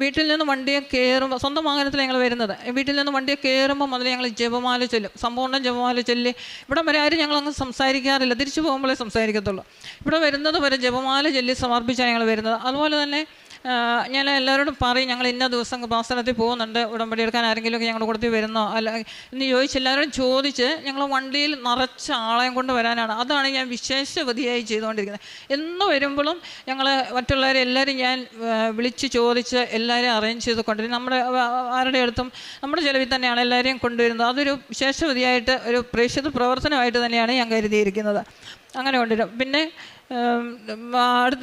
Speaker 7: വീട്ടിൽ നിന്ന് വണ്ടിയെ കയറുമ്പോൾ, സ്വന്തം വാഹനത്തിൽ ഞങ്ങൾ വരുന്നത്, വീട്ടിൽ നിന്ന് വണ്ടിയെ കയറുമ്പോൾ മുതൽ ഞങ്ങൾ ജപമാല ചൊല്ലും, സമ്പൂർണ്ണം ജപമാല ചൊല്ലി. ഇവിടെ വരെ ആരും ഞങ്ങളങ്ങ് സംസാരിക്കാറില്ല, തിരിച്ചു പോകുമ്പോഴേ സംസാരിക്കത്തുള്ളൂ. ഇവിടെ വരുന്നത് വരെ ജപമാല ചൊല്ലി സമർപ്പിച്ചാണ് ഞങ്ങൾ വരുന്നത്. അതുപോലെ തന്നെ ഞാൻ എല്ലാവരോടും പറയും, ഞങ്ങൾ ഇന്ന ദിവസം പാസ്തലത്തിൽ പോകുന്നുണ്ട്, ഉടമ്പടി എടുക്കാൻ ആരെങ്കിലുമൊക്കെ ഞങ്ങളുടെ കൂട്ടത്തിൽ വരുന്നോ അല്ല എന്ന് ചോദിച്ച് എല്ലാവരും ചോദിച്ച് ഞങ്ങൾ വണ്ടിയിൽ നിറച്ച ആളെയും കൊണ്ട് വരാനാണ്. അതാണ് ഞാൻ വിശേഷവതിയായി ചെയ്തുകൊണ്ടിരിക്കുന്നത്. എന്ന് വരുമ്പോഴും ഞങ്ങൾ മറ്റുള്ളവരെ എല്ലാവരും ഞാൻ വിളിച്ച് ചോദിച്ച് എല്ലാവരെയും അറേഞ്ച് ചെയ്ത് കൊണ്ടുവരും. നമ്മുടെ ആരുടെ അടുത്തും നമ്മുടെ ചെലവിൽ തന്നെയാണ് എല്ലാവരെയും കൊണ്ടുവരുന്നത്. അതൊരു വിശേഷവതിയായിട്ട്, ഒരു പ്രേക്ഷിത പ്രവർത്തനമായിട്ട് തന്നെയാണ് ഞാൻ കരുതിയിരിക്കുന്നത്. അങ്ങനെ കൊണ്ടുവരും. പിന്നെ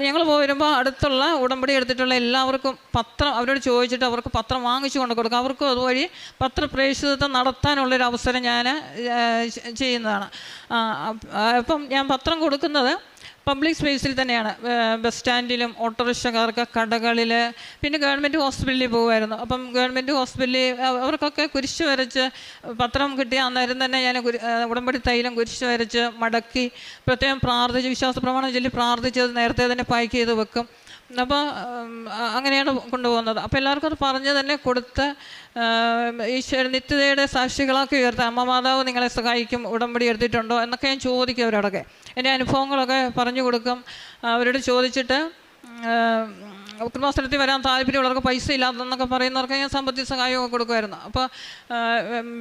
Speaker 7: ഞങ്ങൾ വരുമ്പോൾ അടുത്തുള്ള ഉടമ്പടി എടുത്തിട്ടുള്ള എല്ലാവർക്കും പത്രം അവരോട് ചോദിച്ചിട്ട് അവർക്ക് പത്രം വാങ്ങിച്ചു കൊണ്ട് കൊടുക്കും. അവർക്കും അതുവഴി പത്രപ്രേക്ഷിതത്വം നടത്താനുള്ളൊരു അവസരം ഞാൻ ചെയ്യുന്നതാണ്. അപ്പം ഞാൻ പത്രം കൊടുക്കുന്നത് പബ്ലിക് സ്പേസിൽ തന്നെയാണ്. ബസ് സ്റ്റാൻഡിലും, ഓട്ടോറിക്ഷക്കാർക്ക്, കടകളിൽ, പിന്നെ ഗവൺമെൻറ് ഹോസ്പിറ്റലിൽ പോകുമായിരുന്നു. അപ്പം ഗവൺമെൻറ് ഹോസ്പിറ്റലിൽ അവർക്കൊക്കെ കുരിശ് വരച്ച് പത്രം കിട്ടിയ അന്നേരം തന്നെ ഞാൻ ഉടമ്പടി തൈലം കുരിശ് വരച്ച് മടക്കി പ്രത്യേകം പ്രാർത്ഥിച്ച്, വിശ്വാസ പ്രമാണം ചൊല്ലി പ്രാർത്ഥിച്ചത് നേരത്തെ തന്നെ പാക്ക് ചെയ്ത് വെക്കും. അപ്പോൾ അങ്ങനെയാണ് കൊണ്ടുപോകുന്നത്. അപ്പോൾ എല്ലാവർക്കും അത് പറഞ്ഞ് തന്നെ കൊടുത്ത് ഈശ്വര നിത്യതയുടെ സാക്ഷികളാക്കി ഉയർത്താം. അമ്മ മാതാവ് നിങ്ങളെ സഹായിക്കും, ഉടമ്പടി എടുത്തിട്ടുണ്ടോ എന്നൊക്കെ ഞാൻ ചോദിക്കും. അവരോടൊക്കെ എൻ്റെ അനുഭവങ്ങളൊക്കെ പറഞ്ഞു കൊടുക്കും. അവരോട് ചോദിച്ചിട്ട് കൃപാസനത്തിൽ വരാൻ താല്പര്യമുള്ളവർക്ക് പൈസ ഇല്ലാതെന്നൊക്കെ പറയുന്നവർക്ക് ഞാൻ സാമ്പത്തിക സഹായമൊക്കെ കൊടുക്കുമായിരുന്നു. അപ്പോൾ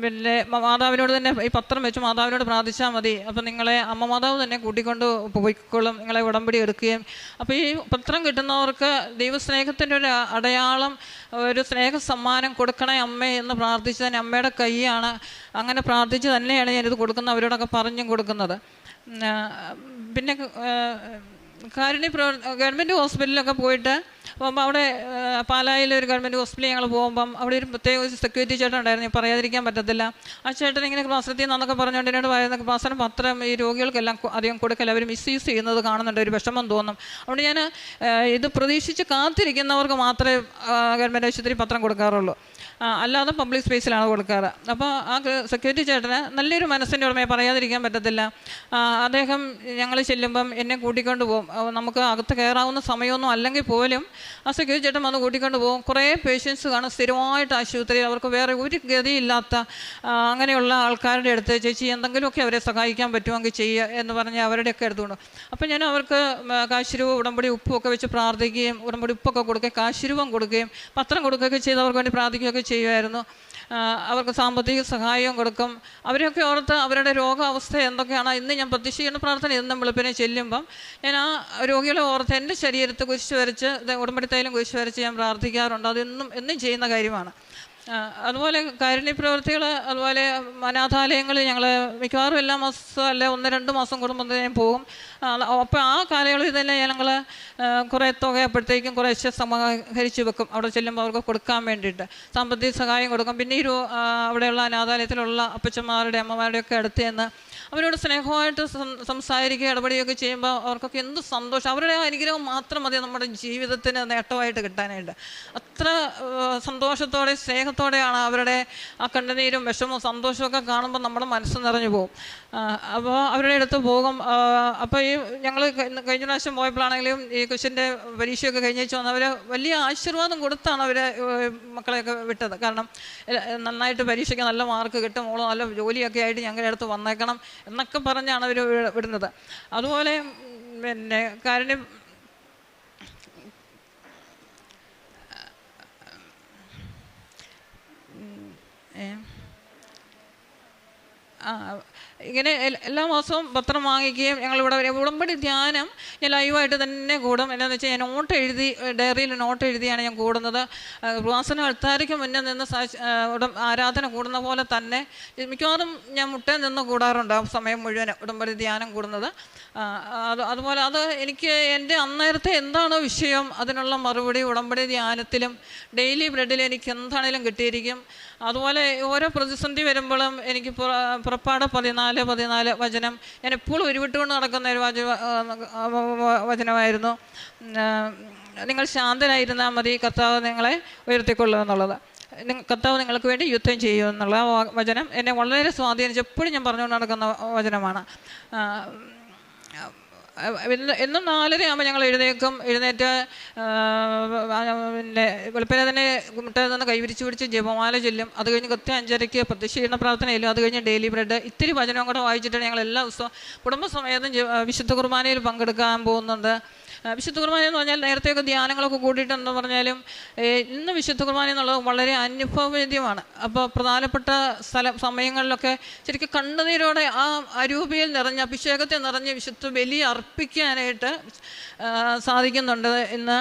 Speaker 7: പിന്നെ മാതാവിനോട് തന്നെ ഈ പത്രം വെച്ച് മാതാവിനോട് പ്രാർത്ഥിച്ചാൽ മതി, അപ്പോൾ നിങ്ങളെ അമ്മ മാതാവ് തന്നെ കൂട്ടിക്കൊണ്ട് പോയിക്കോളും, നിങ്ങളെ ഉടമ്പടി എടുക്കുകയും. അപ്പോൾ ഈ പത്രം കിട്ടുന്നവർക്ക് ദൈവസ്നേഹത്തിൻ്റെ ഒരു അടയാളം, ഒരു സ്നേഹ സമ്മാനം കൊടുക്കണേ അമ്മേ എന്ന് പ്രാർത്ഥിച്ചതിന് അമ്മയുടെ കൈയാണ്. അങ്ങനെ പ്രാർത്ഥിച്ച് തന്നെയാണ് ഞാനിത് കൊടുക്കുന്നത്, അവരോടൊക്കെ പറഞ്ഞും കൊടുക്കുന്നത്. പിന്നെ കാരുണ്യ ഗവൺമെൻറ് ഹോസ്പിറ്റലിലൊക്കെ പോയിട്ട് പോകുമ്പോൾ അവിടെ പാലായിലെ ഒരു ഗവൺമെൻറ് ഹോസ്പിറ്റലിൽ ഞങ്ങൾ പോകുമ്പം അവിടെ ഒരു പ്രത്യേക ഒരു സെക്യൂരിറ്റി ചേട്ടൻ ഉണ്ടായിരുന്നു, പറയാതിരിക്കാൻ പറ്റത്തില്ല. ആ ചേട്ടൻ ഇങ്ങനെ ക്ലാസ്സിലെത്തി എന്നൊക്കെ പറഞ്ഞുകൊണ്ട് എന്നോട് പറയുന്ന ക്ലാസ്സിന് പത്രം ഈ രോഗികൾക്കെല്ലാം അധികം കൊടുക്കല്ല, അവർ മിസ്യൂസ് ചെയ്യുന്നത് കാണുന്നുണ്ട്, ഒരു വിഷമം തോന്നും. അതുകൊണ്ട് ഞാൻ ഇത് പ്രതീക്ഷിച്ച് കാത്തിരിക്കുന്നവർക്ക് മാത്രമേ ഗവൺമെൻറ് ആശുപത്രി പത്രം കൊടുക്കാറുള്ളൂ, അല്ലാതെ പബ്ലിക് സ്പേസിലാണ് കൊടുക്കാറ്. അപ്പോൾ ആ സെക്യൂരിറ്റി ചേട്ടന് നല്ലൊരു മനസ്സിൻ്റെ ഉടമയെ പറയാതിരിക്കാൻ പറ്റത്തില്ല. അദ്ദേഹം ഞങ്ങൾ ചെല്ലുമ്പം എന്നെ കൂട്ടിക്കൊണ്ട് പോകും. നമുക്ക് അകത്ത് കയറാവുന്ന സമയമൊന്നും അല്ലെങ്കിൽ പോലും ആ സെക്യൂരിറ്റി ചേട്ടൻ വന്ന് കൂട്ടിക്കൊണ്ട് പോകും. കുറേ പേഷ്യൻസ് കാണും സ്ഥിരമായിട്ട് ആശുപത്രിയിൽ, അവർക്ക് വേറെ ഒരു ഗതിയില്ലാത്ത അങ്ങനെയുള്ള ആൾക്കാരുടെ അടുത്ത് ചേച്ചി എന്തെങ്കിലുമൊക്കെ അവരെ സഹായിക്കാൻ പറ്റുമെങ്കിൽ ചെയ്യുക എന്ന് പറഞ്ഞ് അവരുടെയൊക്കെ എടുത്തുകൊണ്ട്. അപ്പോൾ ഞാൻ അവർക്ക് കാശുരൂപ ഉടമ്പടി ഉപ്പൊക്കെ വെച്ച് പ്രാർത്ഥിക്കുകയും ഉടമ്പടി ഉപ്പൊക്കെ കൊടുക്കുകയും കാശുരൂപം കൊടുക്കുകയും പത്രം കൊടുക്കുകയൊക്കെ ചെയ്ത് അവർക്ക് വേണ്ടി പ്രാർത്ഥിക്കുകയൊക്കെ ചെയ്യുമായിരുന്നു. അവർക്ക് സാമ്പത്തിക സഹായവും കൊടുക്കും. അവരെയൊക്കെ ഓർത്ത് അവരുടെ രോഗാവസ്ഥ എന്തൊക്കെയാണ് ഇന്ന് ഞാൻ പ്രതീക്ഷിക്കുന്ന പ്രാർത്ഥന എന്നും വെളുപ്പിനെ ചെല്ലുമ്പം ഞാൻ ആ രോഗികളെ ഓർത്ത് എൻ്റെ ശരീരത്തെ കുരിശ് വരച്ച് ഉടമ്പടി തൈലം കുരിശ് വരച്ച് ഞാൻ പ്രാർത്ഥിക്കാറുണ്ട്. അത് എന്നും ചെയ്യുന്ന കാര്യമാണ്. അതുപോലെ കാരുണ്യ പ്രവൃത്തികൾ, അതുപോലെ അനാഥാലയങ്ങളിൽ ഞങ്ങൾ മിക്കവാറും എല്ലാ മാസം അല്ലെ 1-2 മാസം കൂടുമ്പോൾ ഞാൻ പോകും. അപ്പോൾ ആ കാലയളവിൽ തന്നെ ഞങ്ങൾ കുറേ തുക അപ്പോഴത്തേക്കും കുറേശ്ശെ സമാഹരിച്ച് വെക്കും അവിടെ ചെല്ലുമ്പോൾ അവർക്ക് കൊടുക്കാൻ വേണ്ടിയിട്ട് സാമ്പത്തിക സഹായം കൊടുക്കും. പിന്നെ ഈ അവിടെയുള്ള അനാഥാലയത്തിലുള്ള അപ്പച്ചന്മാരുടെ അമ്മമാരുടെയൊക്കെ അടുത്ത് നിന്ന് അവരോട് സ്നേഹമായിട്ട് സംസാരിക്കുക ഇടപെടുകയൊക്കെ ചെയ്യുമ്പോൾ അവർക്കൊക്കെ എന്ത് സന്തോഷം. അവരുടെ അനുഗ്രഹം മാത്രം മതി നമ്മുടെ ജീവിതത്തിന് നേട്ടമായിട്ട് കിട്ടാനായിട്ട്. അത്ര സന്തോഷത്തോടെ സ്നേഹത്തോടെയാണ് അവരുടെ ആ കണ്ണുനീരും വിഷമവും സന്തോഷമൊക്കെ കാണുമ്പോൾ നമ്മുടെ മനസ്സ് നിറഞ്ഞു പോകും. അപ്പോൾ അവരുടെ അടുത്ത് പോകും. അപ്പോൾ ഈ ഞങ്ങൾ കഴിഞ്ഞ പ്രാവശ്യം പോയപ്പോഴാണെങ്കിലും ഈ കൊച്ചിൻ്റെ പരീക്ഷയൊക്കെ കഴിഞ്ഞേച്ച് വന്ന് അവർ വലിയ ആശീർവാദം കൊടുത്താണ് അവരെ മക്കളെയൊക്കെ വിട്ടത്. കാരണം നന്നായിട്ട് പരീക്ഷയ്ക്ക് നല്ല മാർക്ക് കിട്ടും, മോള് നല്ല ജോലിയൊക്കെ ആയിട്ട് ഞങ്ങളുടെ അടുത്ത് വന്നേക്കണം എന്നൊക്കെ പറഞ്ഞാണ് അവർ വിടുന്നത്. അതുപോലെ പിന്നെ കാരുണ്യം ഇങ്ങനെ എല്ലാ മാസവും പത്രം വാങ്ങിക്കുകയും ഞങ്ങളിവിടെ ഉടമ്പടി ധ്യാനം ഞാൻ ലൈവായിട്ട് തന്നെ കൂടും. എന്താണെന്ന് വെച്ചാൽ ഞാൻ നോട്ട് എഴുതി, ഡയറിയിൽ നോട്ട് എഴുതിയാണ് ഞാൻ കൂടുന്നത്. ഉപാസന അൾത്താരയ്ക്ക് മുന്നേ നിന്ന് ആരാധന കൂടുന്ന പോലെ തന്നെ മിക്കവാറും ഞാൻ മുട്ടേ നിന്ന് കൂടാറുണ്ട് ആ സമയം മുഴുവൻ ഉടമ്പടി ധ്യാനം കൂടുന്നത്. അതുപോലെ അത് എനിക്ക് എൻ്റെ അന്നേരത്തെ എന്താണോ വിഷയം അതിനുള്ള മറുപടി ഉടമ്പടി ധ്യാനത്തിലും ഡെയിലി ബ്രെഡിൽ എനിക്ക് എന്താണേലും കിട്ടിയിരിക്കും. അതുപോലെ ഓരോ പ്രതിസന്ധി വരുമ്പോഴും എനിക്ക് പുറപ്പാട് 14 വചനം ഞാൻ എപ്പോഴും ഉരുവിട്ടുകൊണ്ട് നടക്കുന്ന ഒരു വചനമായിരുന്നു. നിങ്ങൾ ശാന്തനായിരുന്നാൽ മതി, കർത്താവ് നിങ്ങളെ ഉയർത്തിക്കൊള്ളുക എന്നുള്ളത്. കർത്താവ് നിങ്ങൾക്ക് വേണ്ടി യുദ്ധം ചെയ്യും എന്നുള്ള വചനം എന്നെ വളരെ സ്വാധീനിച്ച് എപ്പോഴും ഞാൻ പറഞ്ഞുകൊണ്ട് നടക്കുന്ന വചനമാണ്. എന്നും 4:30 ആകുമ്പോൾ ഞങ്ങൾ എഴുന്നേറ്റ് പിന്നെ വെളുപ്പിനെ തന്നെ മുട്ടയിൽ നിന്ന് കൈവിരിച്ച് പിടിച്ച് ജപമാല ചൊല്ലും. അത് കഴിഞ്ഞ് കൃത്യം 5:30 പ്രത്യക്ഷീകരണ പ്രാർത്ഥനയിലും അത് കഴിഞ്ഞ് ഡെയിലി ബ്രെഡ് ഇത്തിരി വചനവും കൂടെ വായിച്ചിട്ടാണ് ഞങ്ങൾ എല്ലാ ദിവസവും കുടുംബസമേതം വിശുദ്ധ കുർബാനയിൽ പങ്കെടുക്കാൻ പോകുന്നുണ്ട്. വിശുദ്ധ കുർബാന എന്ന് പറഞ്ഞാൽ നേരത്തെയൊക്കെ ധ്യാനങ്ങളൊക്കെ കൂട്ടിയിട്ടെന്ന് പറഞ്ഞാലും ഇന്ന് വിശുദ്ധ കുർബാന എന്നുള്ളത് വളരെ അനുഭവവേദ്യമാണ്. അപ്പോൾ പ്രധാനപ്പെട്ട സമയങ്ങളിലൊക്കെ ശരിക്കും കണ്ണുനീരോടെ ആ അരൂപിയിൽ നിറഞ്ഞ അഭിഷേകത്തെ നിറഞ്ഞ് വിശുദ്ധ ബലി അർപ്പിക്കാനായിട്ട് സാധിക്കുന്നുണ്ട് ഇന്ന്.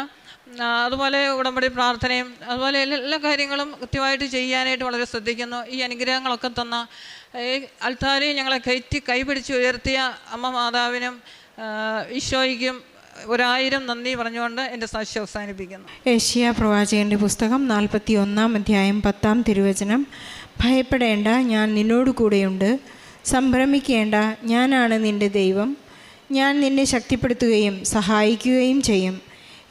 Speaker 7: അതുപോലെ ഉടമ്പടി പ്രാർത്ഥനയും അതുപോലെ എല്ലാ കാര്യങ്ങളും കൃത്യമായിട്ട് ചെയ്യാനായിട്ട് വളരെ ശ്രദ്ധിക്കുന്നു. ഈ അനുഗ്രഹങ്ങളൊക്കെ തന്ന ഈ അൾത്താരയിൽ ഞങ്ങളെ കൈപിടിച്ച് ഉയർത്തിയ അമ്മ മാതാവിനും ഈശോയ്ക്കും 1000 നന്ദി പറഞ്ഞുകൊണ്ട് എൻ്റെ സാക്ഷ്യം അവസാനിപ്പിക്കുന്നു.
Speaker 5: ഏഷ്യ പ്രവാചകൻ്റെ പുസ്തകം 41 അധ്യായം 10 തിരുവചനം. ഭയപ്പെടേണ്ട, ഞാൻ നിന്നോട് കൂടെയുണ്ട്. സംഭ്രമിക്കേണ്ട, ഞാനാണ് നിൻ്റെ ദൈവം. ഞാൻ നിന്നെ ശക്തിപ്പെടുത്തുകയും സഹായിക്കുകയും ചെയ്യും.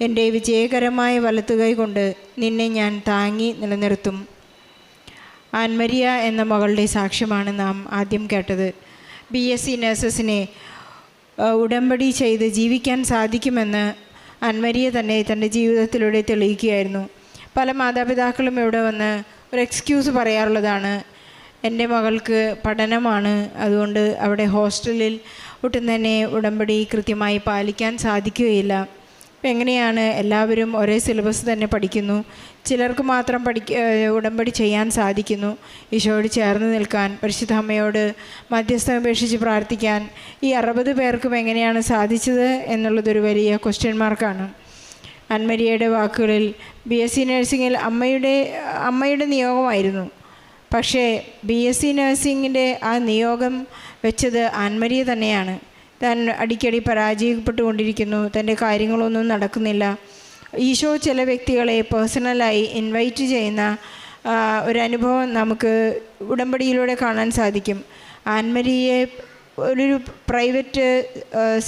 Speaker 5: എൻ്റെ വിജയകരമായ വലത്തുകൈ കൊണ്ട് നിന്നെ ഞാൻ താങ്ങി നിലനിർത്തും. ആൻമരിയ എന്ന മകളുടെ സാക്ഷ്യമാണ് നാം ആദ്യം കേട്ടത്. BSc നഴ്സസിനെ ഉടമ്പടി ചെയ്ത് ജീവിക്കാൻ സാധിക്കുമെന്ന് ആൻമരിയ തന്നെ തൻ്റെ ജീവിതത്തിലൂടെ തെളിയിക്കുകയായിരുന്നു. പല മാതാപിതാക്കളും ഇവിടെ വന്ന് ഒരു എക്സ്ക്യൂസ് പറയാറുള്ളതാണ്, എൻ്റെ മകൾക്ക് പഠനമാണ്, അതുകൊണ്ട് അവിടെ ഹോസ്റ്റലിൽ ഒട്ടും തന്നെ ഉടമ്പടി കൃത്യമായി പാലിക്കാൻ സാധിക്കുകയില്ല. അപ്പം എങ്ങനെയാണ് എല്ലാവരും ഒരേ സിലബസ് തന്നെ പഠിക്കുന്നു, ചിലർക്ക് മാത്രം ഉടമ്പടി ചെയ്യാൻ സാധിക്കുന്നു. ഈശോയോട് ചേർന്ന് നിൽക്കാൻ, പരിശുദ്ധ അമ്മയോട് മധ്യസ്ഥം അപേക്ഷിച്ച് പ്രാർത്ഥിക്കാൻ ഈ 60 പേർക്കും എങ്ങനെയാണ് സാധിച്ചത് എന്നുള്ളതൊരു വലിയ ക്വസ്റ്റ്യൻ മാർക്കാണ്. ആൻമരിയയുടെ വാക്കുകളിൽ BSc നഴ്സിങ്ങിൽ അമ്മയുടെ നിയോഗമായിരുന്നു. പക്ഷേ BSc നഴ്സിങ്ങിൻ്റെ ആ നിയോഗം വെച്ചത് ആൻമരിയ തന്നെയാണ്. താൻ അടിക്കടി പരാജയപ്പെട്ടുകൊണ്ടിരിക്കുന്നു, തൻ്റെ കാര്യങ്ങളൊന്നും നടക്കുന്നില്ല. ഈശോ ചില വ്യക്തികളെ പേഴ്സണലായി ഇൻവൈറ്റ് ചെയ്യുന്ന ഒരനുഭവം നമുക്ക് ഉടമ്പടിയിലൂടെ കാണാൻ സാധിക്കും. ആൻമരിയെ ഒരു പ്രൈവറ്റ്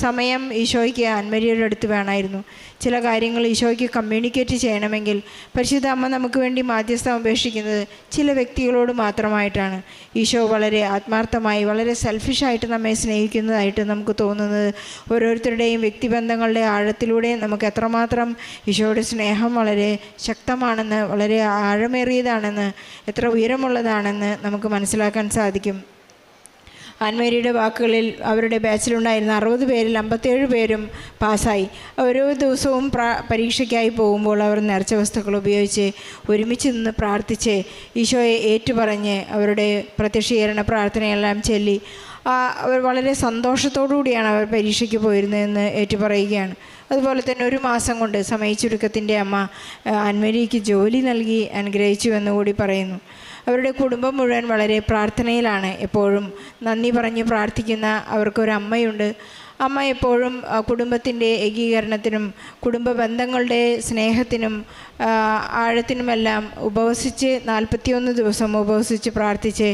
Speaker 5: സമയം ഈശോയ്ക്ക് ആൻമരിയുടെ അടുത്ത് വേണമായിരുന്നു. ചില കാര്യങ്ങൾ ഈശോയ്ക്ക് കമ്മ്യൂണിക്കേറ്റ് ചെയ്യണമെങ്കിൽ പരിശുദ്ധ അമ്മ നമുക്ക് വേണ്ടി മാധ്യസ്ഥം ഉപേക്ഷിക്കുന്നത് ചില വ്യക്തികളോട് മാത്രമായിട്ടാണ്. ഈശോ വളരെ ആത്മാർത്ഥമായി, വളരെ സെൽഫിഷായിട്ട് നമ്മെ സ്നേഹിക്കുന്നതായിട്ട് നമുക്ക് തോന്നുന്നത് ഓരോരുത്തരുടെയും വ്യക്തിബന്ധങ്ങളുടെ ആഴത്തിലൂടെ നമുക്ക് എത്രമാത്രം ഈശോയുടെ സ്നേഹം വളരെ ശക്തമാണെന്ന്, വളരെ ആഴമേറിയതാണെന്ന്, എത്ര ഉയരമുള്ളതാണെന്ന് നമുക്ക് മനസ്സിലാക്കാൻ സാധിക്കും. ആൻമേരിയുടെ വാക്കുകളിൽ അവരുടെ ബാച്ചിലുണ്ടായിരുന്ന 60 പേരിൽ 57 പേരും പാസ്സായി. ഓരോ ദിവസവും പരീക്ഷയ്ക്കായി പോകുമ്പോൾ അവർ നേർച്ച വസ്തുക്കൾ ഉപയോഗിച്ച് ഒരുമിച്ച് നിന്ന് പ്രാർത്ഥിച്ച് ഈശോയെ ഏറ്റുപറഞ്ഞ് അവരുടെ പ്രത്യക്ഷീകരണ പ്രാർത്ഥനയെല്ലാം ചൊല്ലി അവർ വളരെ സന്തോഷത്തോടുകൂടിയാണ് അവർ പരീക്ഷയ്ക്ക് പോയിരുന്നതെന്ന് ഏറ്റുപറയുകയാണ്. അതുപോലെ തന്നെ 1 മാസം കൊണ്ട് സമയച്ചുരുക്കത്തിൻ്റെ അമ്മ ആൻമേരിക്ക് ജോലി നൽകി അനുഗ്രഹിച്ചു എന്നുകൂടി പറയുന്നു. അവരുടെ കുടുംബം മുഴുവൻ വളരെ പ്രാർത്ഥനയിലാണ്. എപ്പോഴും നന്ദി പറഞ്ഞ് പ്രാർത്ഥിക്കുന്ന അവർക്കൊരമ്മയുണ്ട്. അമ്മ എപ്പോഴും കുടുംബത്തിൻ്റെ ഏകീകരണത്തിനും കുടുംബ ബന്ധങ്ങളുടെ സ്നേഹത്തിനും ആഴത്തിനുമെല്ലാം ഉപവസിച്ച് 41 ദിവസം ഉപവസിച്ച് പ്രാർത്ഥിച്ച്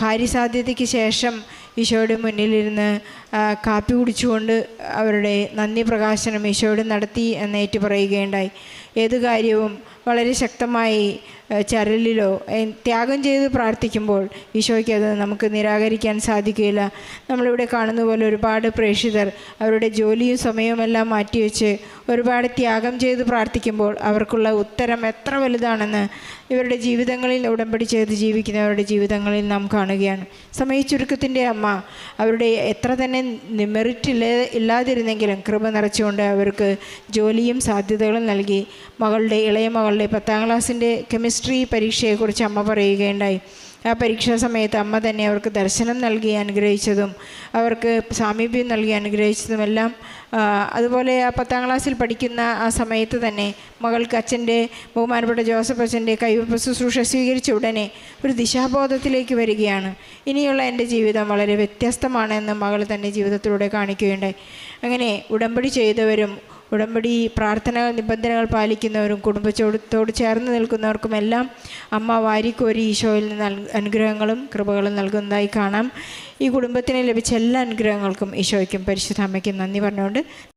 Speaker 5: കാര്യസാധ്യതയ്ക്ക് ശേഷം ഈശോയുടെ മുന്നിലിരുന്ന് കാപ്പി കുടിച്ചുകൊണ്ട് അവരുടെ നന്ദി പ്രകാശനം ഈശോയോട് നടത്തി എന്ന് ഏറ്റു പറയുകയുണ്ടായി. ഏത് കാര്യവും വളരെ ശക്തമായി ചരലിലോ ത്യാഗം ചെയ്ത് പ്രാർത്ഥിക്കുമ്പോൾ ഈശോയ്ക്ക് അത് നമുക്ക് നിരാകരിക്കാൻ സാധിക്കുകയില്ല. നമ്മളിവിടെ കാണുന്ന പോലെ ഒരുപാട് പ്രേക്ഷിതർ അവരുടെ ജോലിയും സമയവുമെല്ലാം മാറ്റിവെച്ച് ഒരുപാട് ത്യാഗം ചെയ്ത് പ്രാർത്ഥിക്കുമ്പോൾ അവർക്കുള്ള ഉത്തരം എത്ര വലുതാണെന്ന് ഇവരുടെ ജീവിതങ്ങളിൽ ഉടമ്പടി ചെയ്ത് ജീവിക്കുന്നവരുടെ ജീവിതങ്ങളിൽ നാം കാണുകയാണ്. സമയച്ചുരുക്കത്തിൻ്റെ അമ്മ അവരുടെ എത്ര തന്നെ മെറിറ്റ് ഇല്ലാതിരുന്നെങ്കിലും കൃപ നിറച്ചുകൊണ്ട് അവർക്ക് ജോലിയും സാധ്യതകളും നൽകി. ഇളയ മകളുടെ 10ാം ക്ലാസ്സിൻ്റെ കെമിസ്ട്രി പരീക്ഷയെക്കുറിച്ച് അമ്മ പറയുകയുണ്ടായി. ആ പരീക്ഷാ സമയത്ത് അമ്മ തന്നെ അവർക്ക് ദർശനം നൽകി അനുഗ്രഹിച്ചതും അവർക്ക് സാമീപ്യം നൽകി അനുഗ്രഹിച്ചതുമെല്ലാം, അതുപോലെ ആ 10ാം ക്ലാസ്സിൽ പഠിക്കുന്ന ആ സമയത്ത് തന്നെ മകൾക്ക് ബഹുമാനപ്പെട്ട ജോസഫ് അച്ഛൻ്റെ കൈവപ്പ് ശുശ്രൂഷ സ്വീകരിച്ച ഉടനെ ഒരു ദിശാബോധത്തിലേക്ക് വരികയാണ്. ഇനിയുള്ള എൻ്റെ ജീവിതം വളരെ വ്യത്യസ്തമാണെന്ന് മകൾ തന്നെ ജീവിതത്തിലൂടെ കാണിക്കുകയുണ്ടായി. അങ്ങനെ ഉടമ്പടി ചെയ്തവരും ഉടമ്പടി പ്രാർത്ഥന നിബന്ധനകൾ പാലിക്കുന്നവരും കുടുംബത്തോട് ചേർന്ന് നിൽക്കുന്നവർക്കുമെല്ലാം അമ്മ വാരിക്കോരി ഈശോയിൽ നിന്ന് അനുഗ്രഹങ്ങളും കൃപകളും നൽകുന്നതായി കാണാം. ഈ കുടുംബത്തിന് ലഭിച്ച എല്ലാ അനുഗ്രഹങ്ങൾക്കും ഈശോയ്ക്കും പരിശുദ്ധ അമ്മയ്ക്കും നന്ദി പറഞ്ഞുകൊണ്ട്